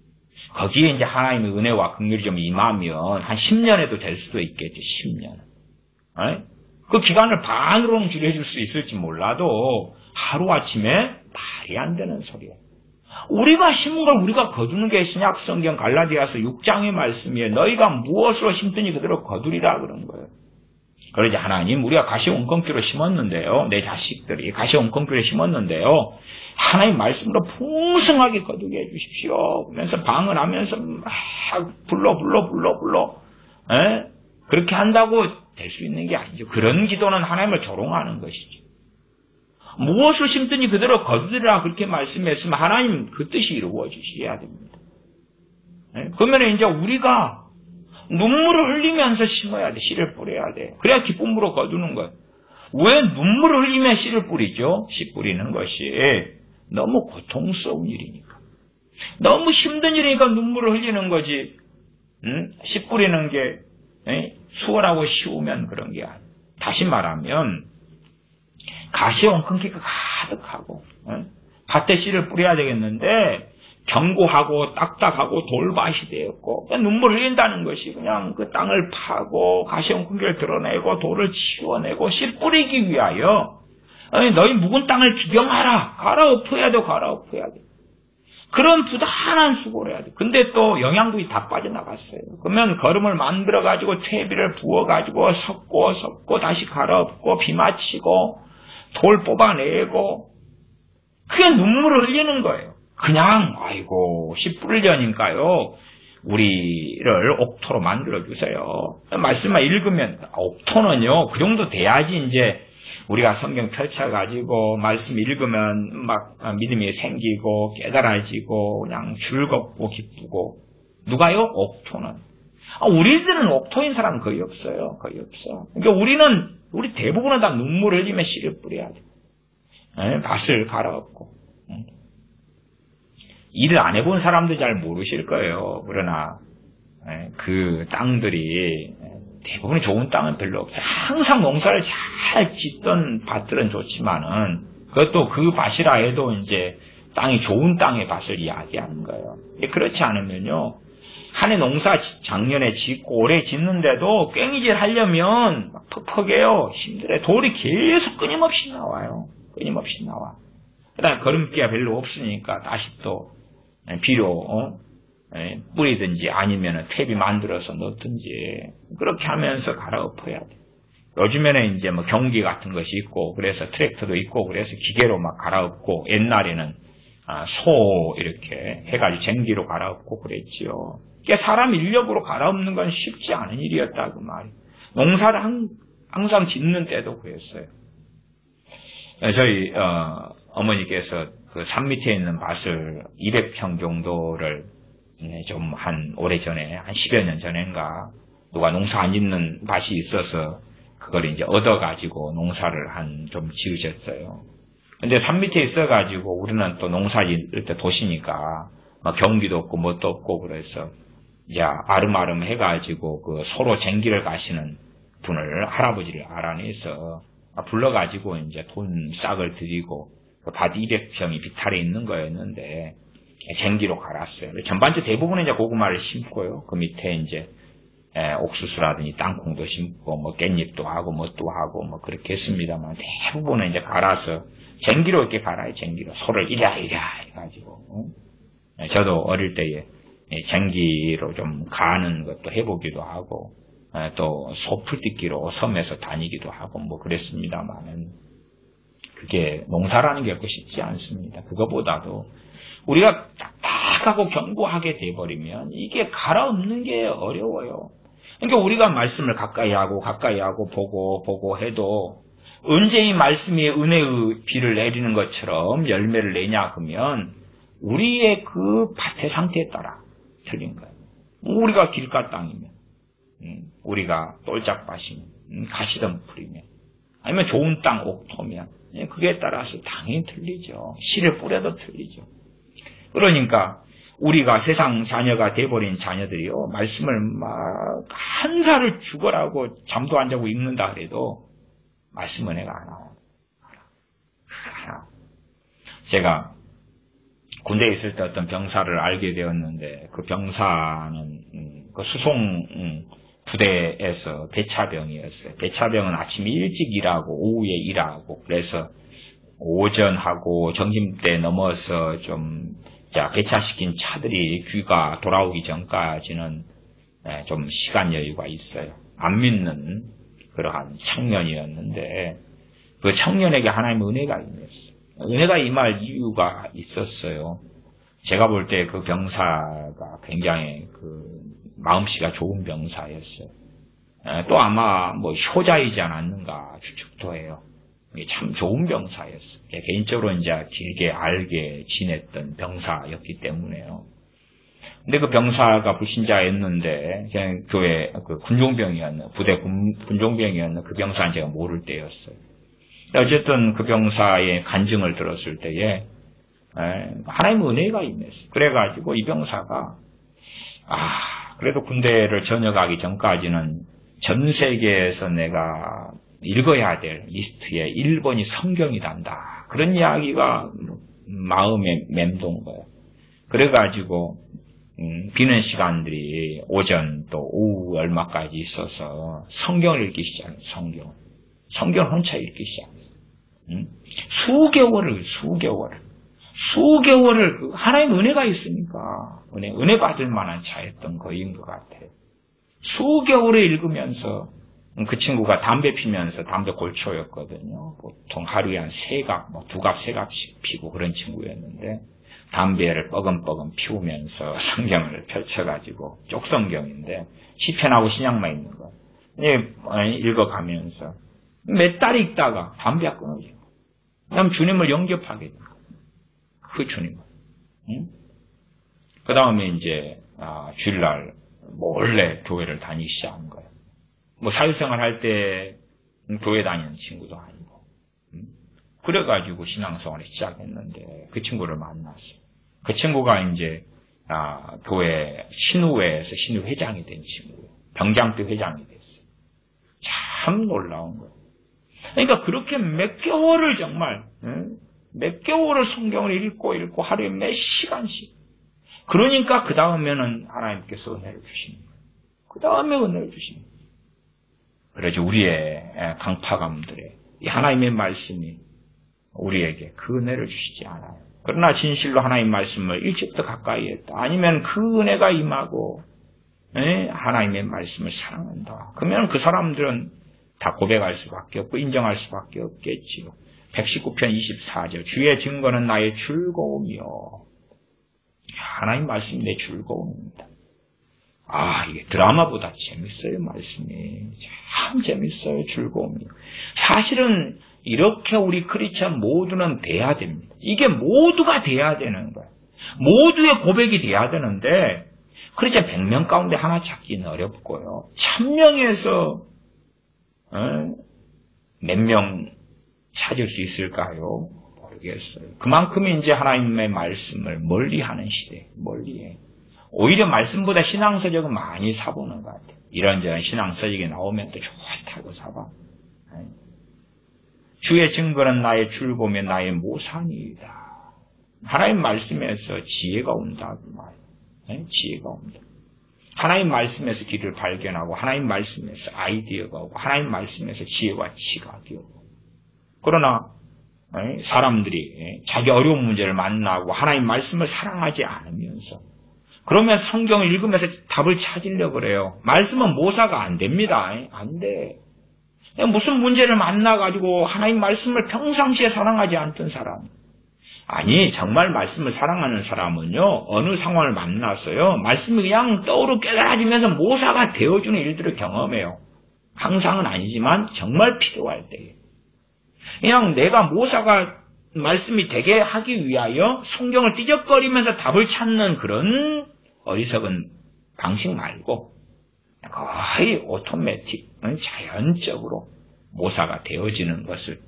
거기에 이제 하나님의 은혜와 긍휼이 좀 임하면 한 10년에도 될 수도 있겠지, 10년. 그 기간을 반으로는 줄여줄 수 있을지 몰라도 하루아침에 말이 안 되는 소리야. 우리가 심은 걸 우리가 거두는 게 신약 성경 갈라디아서 6장의 말씀이에요. 너희가 무엇으로 심든지 그대로 거두리라 그런 거예요. 그러지 하나님 우리가 가시온건기로 심었는데요. 내 자식들이 가시온건기로 심었는데요. 하나님 말씀으로 풍성하게 거두게 해주십시오. 그러면서 방언하면서 막 불러. 그렇게 한다고 될 수 있는 게 아니죠. 그런 기도는 하나님을 조롱하는 것이죠. 무엇을 심든지 그대로 거두리라 그렇게 말씀했으면 하나님 그 뜻이 이루어지셔야 됩니다. 그러면 이제 우리가 눈물을 흘리면서 심어야 돼. 씨를 뿌려야 돼. 그래야 기쁨으로 거두는 거예요. 왜 눈물을 흘리며 씨를 뿌리죠? 씨 뿌리는 것이 너무 고통스러운 일이니까. 너무 힘든 일이니까 눈물을 흘리는 거지. 씨 뿌리는 게 수월하고 쉬우면 그런 게 아니에요. 다시 말하면 가시온건기가 가득하고 밭에 씨를 뿌려야 되겠는데 견고하고 딱딱하고 돌밭이 되었고 눈물을 흘린다는 것이 그냥 그 땅을 파고 가시온건기를 드러내고 돌을 치워내고 씨 뿌리기 위하여 너희 묵은 땅을 기경하라. 갈아엎어야 돼. 그런 부단한 수고를 해야 돼. 근데 또 영양분이 다 빠져나갔어요. 그러면 거름을 만들어가지고 퇴비를 부어가지고 섞고 다시 갈아엎고 비 맞히고 돌 뽑아내고 그게 눈물을 흘리는 거예요. 그냥 아이고 씨 뿌리려니까요. 우리를 옥토로 만들어주세요. 말씀만 읽으면 옥토는요. 그 정도 돼야지 이제 우리가 성경 펼쳐가지고 말씀 읽으면 막 믿음이 생기고 깨달아지고 그냥 즐겁고 기쁘고. 누가요? 옥토는. 우리들은 옥토인 사람은 거의 없어요. 거의 없어. 그러니까 우리 대부분은 다 눈물을 흘리며 씨를 뿌려야 돼. 밭을 갈아엎고. 일을 안 해본 사람도 잘 모르실 거예요. 그러나 그 땅들이 대부분 좋은 땅은 별로 없어요. 항상 농사를 잘 짓던 밭들은 좋지만은 그것도 그 밭이라 해도 이제 땅이 좋은 땅의 밭을 이야기하는 거예요. 그렇지 않으면요. 한 해 농사 작년에 짓고 올해 짓는데도 꽹이질 하려면 퍽퍽해요. 힘들어요. 돌이 계속 끊임없이 나와요. 끊임없이 나와. 그다음에 걸음기가 별로 없으니까 다시 또 비료 뿌리든지 아니면 퇴비 만들어서 넣든지 그렇게 하면서 갈아엎어야 돼. 요즘에는 이제 뭐 경기 같은 것이 있고 그래서 트랙터도 있고 그래서 기계로 막 갈아엎고 옛날에는 소 이렇게 해가지고 쟁기로 갈아엎고 그랬지요. 그러니까 사람 인력으로 갈아엎는 건 쉽지 않은 일이었다 그 말이에요. 농사를 항상 짓는 때도 그랬어요. 저희 어머니께서 그 산 밑에 있는 밭을 200평 정도를 좀 오래전에 한 10여 년 전인가 누가 농사 안 짓는 밭이 있어서 그걸 이제 얻어가지고 농사를 좀 지으셨어요. 근데 산 밑에 있어가지고 우리는 또 농사 지을 때 도시니까 막 경비도 없고 뭣도 없고 그래서 이제 아름아름 해가지고 그 소로 쟁기를 가시는 분을 할아버지를 알아내서 불러가지고 이제 돈 싹을 드리고 그 밭 200평이 비탈에 있는 거였는데 쟁기로 갈았어요. 전반적 대부분은 이제 고구마를 심고요. 그 밑에 이제 옥수수라든지 땅콩도 심고 뭐 깻잎도 하고 뭣도 하고 뭐 그렇게 했습니다만 대부분은 이제 갈아서 쟁기로 이렇게 갈아요. 쟁기로 소를 이랴 해가지고 저도 어릴 때에 쟁기로 좀 가는 것도 해보기도 하고 또 소풀뜯기로 섬에서 다니기도 하고 뭐 그랬습니다만은 그게 농사라는 게 그렇게 쉽지 않습니다. 그거보다도 우리가 딱딱하고 견고하게 돼버리면 이게 갈아엎는 게 어려워요. 그러니까 우리가 말씀을 가까이 하고 보고 해도 언제 이 말씀이 은혜의 비를 내리는 것처럼 열매를 내냐 그러면 우리의 그 밭의 상태에 따라 틀린 거예요. 우리가 길가 땅이면, 우리가 똘짝밭이면, 가시덤불이면, 아니면 좋은 땅 옥토면 그게 따라서 당연히 틀리죠. 씨를 뿌려도 틀리죠. 그러니까 우리가 세상 자녀가 돼버린 자녀들이요, 말씀을 막 한 살을 죽어라고 잠도 안 자고 읽는다 그래도 말씀 은혜가 안 나와요. 제가 군대에 있을 때 어떤 병사를 알게 되었는데 그 병사는 그 수송 부대에서 배차병이었어요. 배차병은 아침 일찍 일하고 오후에 일하고 그래서 오전하고 점심때 넘어서 좀 배차시킨 차들이 귀가 돌아오기 전까지는 좀 시간 여유가 있어요. 안 믿는 그러한 청년이었는데 그 청년에게 하나님의 은혜가 임했어요. 은혜가 임할 이유가 있었어요. 제가 볼 때 그 병사가 굉장히 그 마음씨가 좋은 병사였어요. 또 아마 뭐 효자이지 않았는가 추측도 해요. 참 좋은 병사였어요. 개인적으로 이제 길게 알게 지냈던 병사였기 때문에요. 근데 그 병사가 불신자였는데 그냥 교회 그 군종병이었는 부대 군종병이었는 그 병사는 제가 모를 때였어요. 어쨌든 그 병사의 간증을 들었을 때에 하나님의 은혜가 임했어요. 그래가지고 이 병사가 그래도 군대를 전역하기 전까지는 전 세계에서 내가 읽어야 될 리스트에 1번이 성경이란다. 그런 이야기가 마음에 맴돈 거예요. 그래가지고 비는 시간들이 오전 또 오후 얼마까지 있어서 성경을 읽기 시작해요. 성경을 혼자 읽기 시작해요. 수개월을 하나님 은혜가 있으니까 은혜 받을 만한 자였던 거인 것 같아요. 수개월을 읽으면서 그 친구가 담배 피면서 담배 골초였거든요. 보통 하루에 한 3갑, 2갑, 3갑씩 피고 그런 친구였는데 담배를 뻐금뻐금 피우면서 성경을 펼쳐가지고 쪽성경인데 시편하고 신약만 있는 거 읽어가면서 몇 달 읽다가 담배가 끊어지고 그다음 주님을 영접하게 된 거예요. 그 주님을. 그 다음에 이제 주일날 몰래 교회를 다니기 시작한 거예요. 뭐 사회생활 할 때 교회 다니는 친구도 아니고 그래가지고 신앙생활을 시작했는데 그 친구를 만났어요. 그 친구가 이제 교회 신우회에서 신우회장이 된 친구예요. 병장대 회장이 됐어요. 참 놀라운 거예요. 그러니까 그렇게 몇 개월을 정말 몇 개월을 성경을 읽고 하루에 몇 시간씩 그러니까 그 다음에는 하나님께서 은혜를 주시는 거예요. 그 다음에 은혜를 주시는 거예요. 그래서 우리의 강파감들의 이 하나님의 말씀이 우리에게 그 은혜를 주시지 않아요. 그러나 진실로 하나님 말씀을 일찍부터 가까이 했다. 아니면 그 은혜가 임하고 하나님의 말씀을 사랑한다. 그러면 그 사람들은 다 고백할 수밖에 없고 인정할 수밖에 없겠지요. 119편 24절 주의 증거는 나의 즐거움이요. 하나님 말씀이 내 즐거움입니다. 이게 드라마보다 재밌어요. 말씀이 참 재밌어요. 즐거움이요. 사실은 이렇게 우리 크리스천 모두는 돼야 됩니다. 이게 모두가 돼야 되는 거예요. 모두의 고백이 돼야 되는데 크리스천 100명 가운데 하나 찾기는 어렵고요. 1000명에서 몇 명 찾을 수 있을까요? 모르겠어요. 그만큼 이제 하나님의 말씀을 멀리하는 시대, 멀리해. 오히려 말씀보다 신앙서적은 많이 사보는 것 같아요. 이런저런 신앙서적이 나오면 또 좋다고 사봐. 주의 증거는 나의 즐거움이 나의 모산이다. 하나님 말씀에서 지혜가 온다. 그 말. 네? 지혜가 온다. 하나님 말씀에서 길을 발견하고 하나님 말씀에서 아이디어가 오고 하나님 말씀에서 지혜와 지각이 오고 그러나 사람들이 자기 어려운 문제를 만나고 하나님 말씀을 사랑하지 않으면서 그러면 성경을 읽으면서 답을 찾으려고 그래요. 말씀은 모사가 안 됩니다. 안 돼. 무슨 문제를 만나가지고 하나님 말씀을 평상시에 사랑하지 않던 사람. 아니 정말 말씀을 사랑하는 사람은요. 어느 상황을 만났어요. 말씀이 그냥 떠오르 깨달아지면서 모사가 되어주는 일들을 경험해요. 항상은 아니지만 정말 필요할 때에. 그냥 내가 모사가 말씀이 되게 하기 위하여 성경을 띠적거리면서 답을 찾는 그런 어리석은 방식 말고 거의 오토매틱, 자연적으로 모사가 되어지는 것을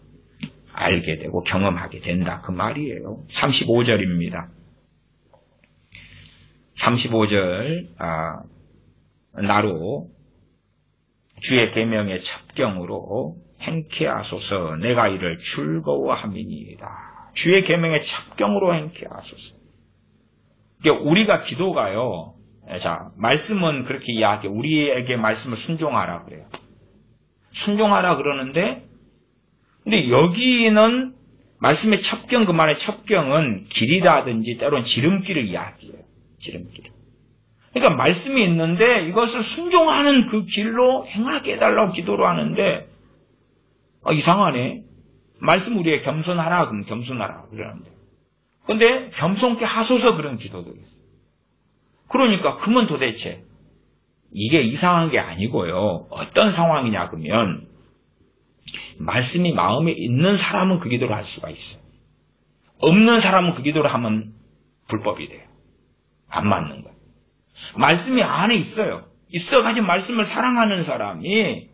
알게 되고 경험하게 된다. 그 말이에요. 35절입니다. 35절 나로 주의 계명의 첩경으로 행케 하소서. 내가 이를 즐거워함이니이다. 주의 계명의 첩경으로 행케 하소서. 우리가 기도가요. 자, 말씀은 그렇게 이야기해. 우리에게 말씀을 순종하라 그래요. 순종하라 그러는데 근데 여기는 말씀의 첩경, 그 말의 첩경은 길이라든지 때로는 지름길을 이야기해요. 지름길. 그러니까 말씀이 있는데 이것을 순종하는 그 길로 행하게 해달라고 기도를 하는데 이상하네. 말씀 우리에게 겸손하라 그러면 겸손하라 그러는데 근데 겸손케 하소서 그런 기도도 있어요. 그러니까 그러면 도대체 이게 이상한 게 아니고요. 어떤 상황이냐 그러면 말씀이 마음에 있는 사람은 그 기도를 할 수가 있어요. 없는 사람은 그 기도를 하면 불법이 돼요. 안 맞는 거예요. 말씀이 안에 있어요. 있어가지고 말씀을 사랑하는 사람이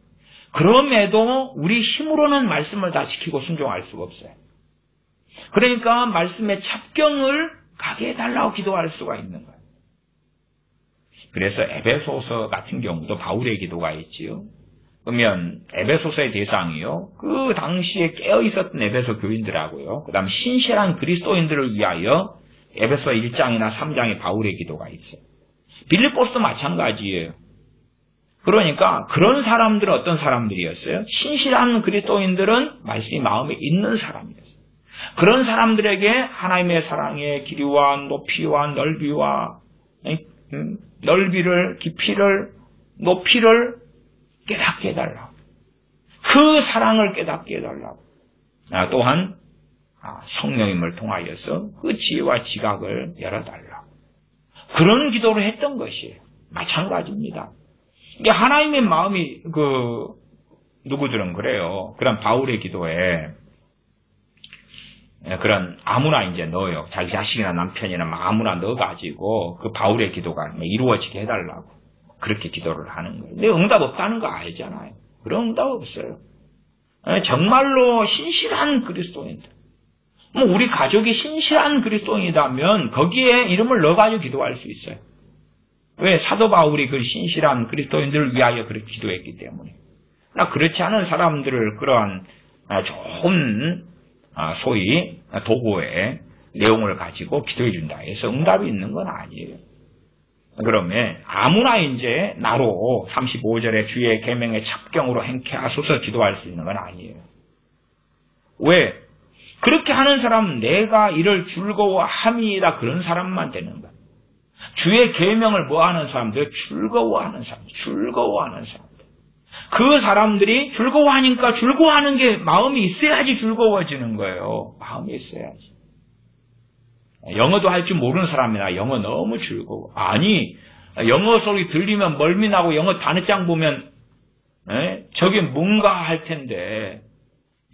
그럼에도 우리 힘으로는 말씀을 다 지키고 순종할 수가 없어요. 그러니까 말씀의 첩경을 가게 해달라고 기도할 수가 있는 거예요. 그래서 에베소서 같은 경우도 바울의 기도가 있지요. 그러면 에베소서의 대상이요. 그 당시에 깨어있었던 에베소 교인들하고요. 그 다음 신실한 그리스도인들을 위하여 에베소 1장이나 3장에 바울의 기도가 있어요. 빌립보서도 마찬가지예요. 그러니까 그런 사람들은 어떤 사람들이었어요? 신실한 그리스도인들은 말씀이 마음에 있는 사람이었어요. 그런 사람들에게 하나님의 사랑의 길이와 높이와 넓이와 넓이를, 깊이를, 높이를 깨닫게 해달라고. 그 사랑을 깨닫게 해달라고. 또한 성령님을 통하여서 그 지혜와 지각을 열어달라고. 그런 기도를 했던 것이에요. 마찬가지입니다. 이게 하나님의 마음이 누구들은 그래요. 그런 바울의 기도에 그런 아무나 이제 넣어요. 자기 자식이나 남편이나 아무나 넣어가지고 그 바울의 기도가 이루어지게 해달라고 그렇게 기도를 하는 거예요. 근데 응답 없다는 거 알잖아요. 그런 응답 없어요. 정말로 신실한 그리스도인들. 우리 가족이 신실한 그리스도인이라면 거기에 이름을 넣어가지고 기도할 수 있어요. 왜? 사도 바울이 그 신실한 그리스도인들을 위하여 그렇게 기도했기 때문에. 그러나 그렇지 않은 사람들을 그러한 좋은 소위 도구의 내용을 가지고 기도해 준다 해서 응답이 있는 건 아니에요. 그러면 아무나 이제 나로 35절에 주의 계명의 첩경으로 행케 하소서 기도할 수 있는 건 아니에요. 왜? 그렇게 하는 사람은 내가 이를 즐거워함이다 그런 사람만 되는 거예요. 주의 계명을 뭐하는 사람들? 즐거워하는 사람들. 즐거워하는 사람들. 그 사람들이 즐거워하니까 즐거워하는 게 마음이 있어야지 즐거워지는 거예요. 마음이 있어야지. 영어도 할 줄 모르는 사람이나 영어 너무 즐거워. 아니 영어 소리 들리면 멀미나고 영어 단어장 보면 저게 뭔가 할 텐데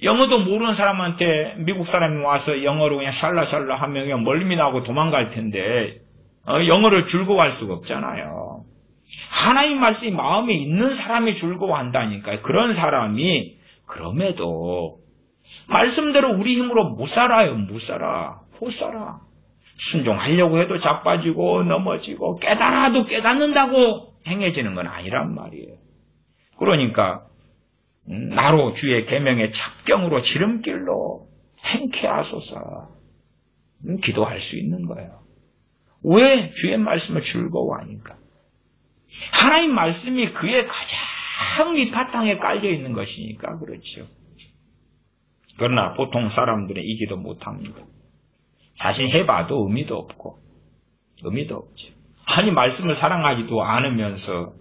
영어도 모르는 사람한테 미국 사람이 와서 영어로 그냥 샬라샬라 하면 그냥 멀미나고 도망갈 텐데 영어를 즐거워할 수가 없잖아요. 하나님 말씀이 마음에 있는 사람이 즐거워한다니까요. 그런 사람이 그럼에도 말씀대로 우리 힘으로 못 살아요. 못 살아. 못 살아. 순종하려고 해도 자빠지고 넘어지고 깨달아도 깨닫는다고 행해지는 건 아니란 말이에요. 그러니까 나로 주의 계명의 첩경으로 지름길로 행케 하소서. 기도할 수 있는 거예요. 왜? 주의 말씀을 즐거워하니까. 하나님 말씀이 그의 가장 밑바탕에 깔려 있는 것이니까 그렇죠. 그러나 보통 사람들은 이 기도 못합니다. 자신 해봐도 의미도 없고 없죠. 아니 말씀을 사랑하지도 않으면서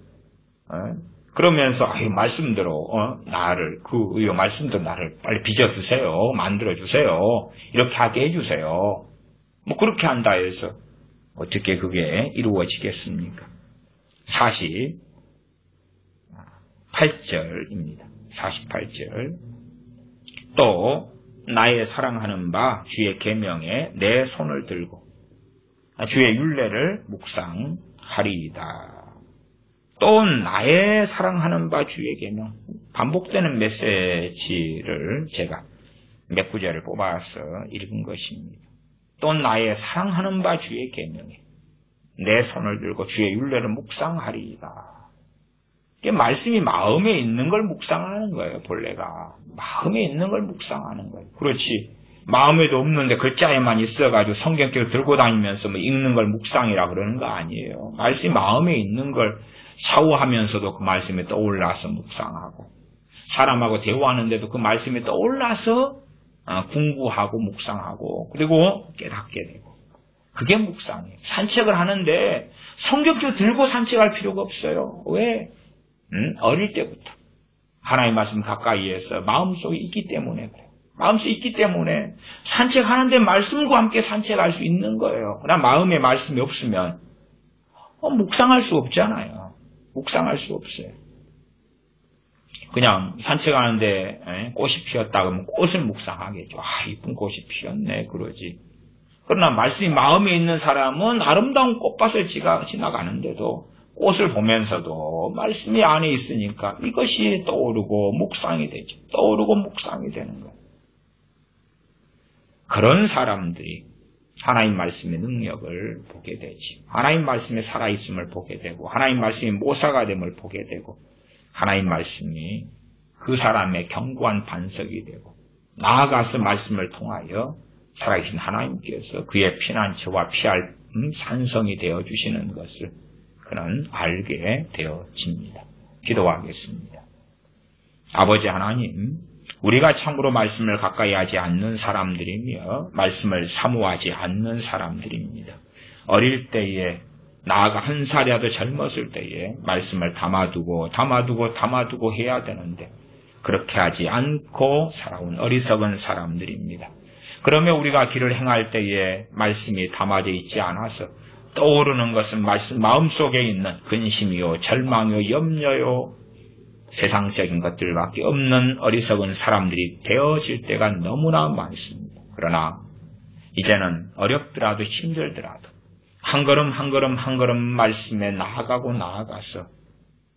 그러면서 말씀대로 나를 말씀대로 나를 빨리 빚어주세요. 만들어주세요. 이렇게 하게 해주세요. 뭐 그렇게 한다 해서 어떻게 그게 이루어지겠습니까? 48절입니다. 48절. 또 나의 사랑하는 바 주의 계명에 내 손을 들고 주의 율례를 묵상하리이다. 또 나의 사랑하는 바 주의 계명. 반복되는 메시지를 제가 몇 구절을 뽑아서 읽은 것입니다. 또 나의 사랑하는 바 주의 계명에 내 손을 들고 주의 율례를 묵상하리이다. 이게 말씀이 마음에 있는 걸 묵상하는 거예요. 본래가 마음에 있는 걸 묵상하는 거예요. 그렇지. 마음에도 없는데 글자에만 있어가지고 성경책을 들고 다니면서 뭐 읽는 걸 묵상이라 그러는 거 아니에요. 말씀이 마음에 있는 걸 샤워하면서도 그 말씀이 떠올라서 묵상하고, 사람하고 대화하는데도 그 말씀이 떠올라서 공부하고 묵상하고, 그리고 깨닫게 되고. 그게 묵상이에요. 산책을 하는데 성경책 들고 산책할 필요가 없어요. 왜? 어릴 때부터 하나님 말씀 가까이에서 마음속에 있기 때문에 그래요. 마음속에 있기 때문에 산책하는데 말씀과 함께 산책할 수 있는 거예요. 그러나 마음에 말씀이 없으면 묵상할 수 없잖아요. 묵상할 수 없어요. 그냥 산책하는데 꽃이 피었다 그러면 꽃을 묵상하겠죠. 이쁜 꽃이 피었네 그러지. 그러나 말씀이 마음에 있는 사람은 아름다운 꽃밭을 지나가는데도 꽃을 보면서도 말씀이 안에 있으니까 이것이 떠오르고 묵상이 되죠. 떠오르고 묵상이 되는 거예요. 그런 사람들이 하나님 말씀의 능력을 보게 되지. 하나님 말씀의 살아있음을 보게 되고, 하나님 말씀이 모사가 됨을 보게 되고, 하나님 말씀이 그 사람의 견고한 반석이 되고, 나아가서 말씀을 통하여 살아계신 하나님께서 그의 피난처와 피할 산성이 되어주시는 것을 그는 알게 되어집니다. 기도하겠습니다. 아버지 하나님, 우리가 참으로 말씀을 가까이 하지 않는 사람들이며 말씀을 사모하지 않는 사람들입니다. 어릴 때에, 나아가 한 살이라도 젊었을 때에 말씀을 담아두고 해야 되는데 그렇게 하지 않고 살아온 어리석은 사람들입니다. 그러면 우리가 길을 행할 때에 말씀이 담아져 있지 않아서 떠오르는 것은 말씀 마음속에 있는 근심이요, 절망이요, 염려요, 세상적인 것들밖에 없는 어리석은 사람들이 되어질 때가 너무나 많습니다. 그러나 이제는 어렵더라도 힘들더라도 한 걸음 한 걸음 말씀에 나아가서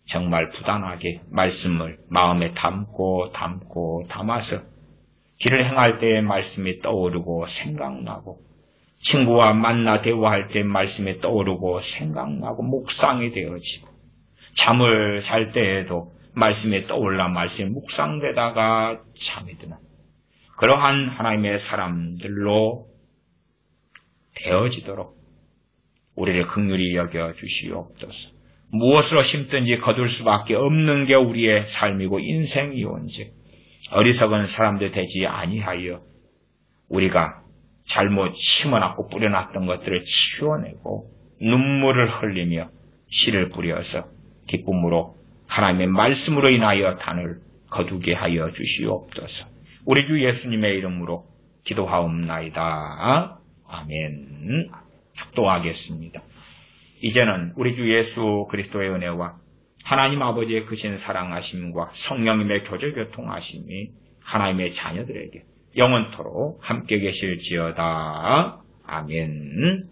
정말 부단하게 말씀을 마음에 담아서 길을 행할 때에 말씀이 떠오르고 생각나고, 친구와 만나 대화할 때 말씀이 떠오르고 생각나고 묵상이 되어지고, 잠을 잘 때에도 말씀이 떠올라 말씀이 묵상되다가 잠이 드는 그러한 하나님의 사람들로 되어지도록 우리를 긍휼히 여겨 주시옵소서. 무엇으로 심든지 거둘 수밖에 없는 게 우리의 삶이고 인생이온즉 어리석은 사람들 되지 아니하여 우리가 잘못 심어놨고 뿌려놨던 것들을 치워내고 눈물을 흘리며 씨를 뿌려서 기쁨으로 하나님의 말씀으로 인하여 단을 거두게 하여 주시옵소서. 우리 주 예수님의 이름으로 기도하옵나이다. 아멘. 축도하겠습니다. 이제는 우리 주 예수 그리스도의 은혜와 하나님 아버지의 크신 사랑하심과 성령님의 교제교통하심이 하나님의 자녀들에게 영원토록 함께 계실지어다. 아멘.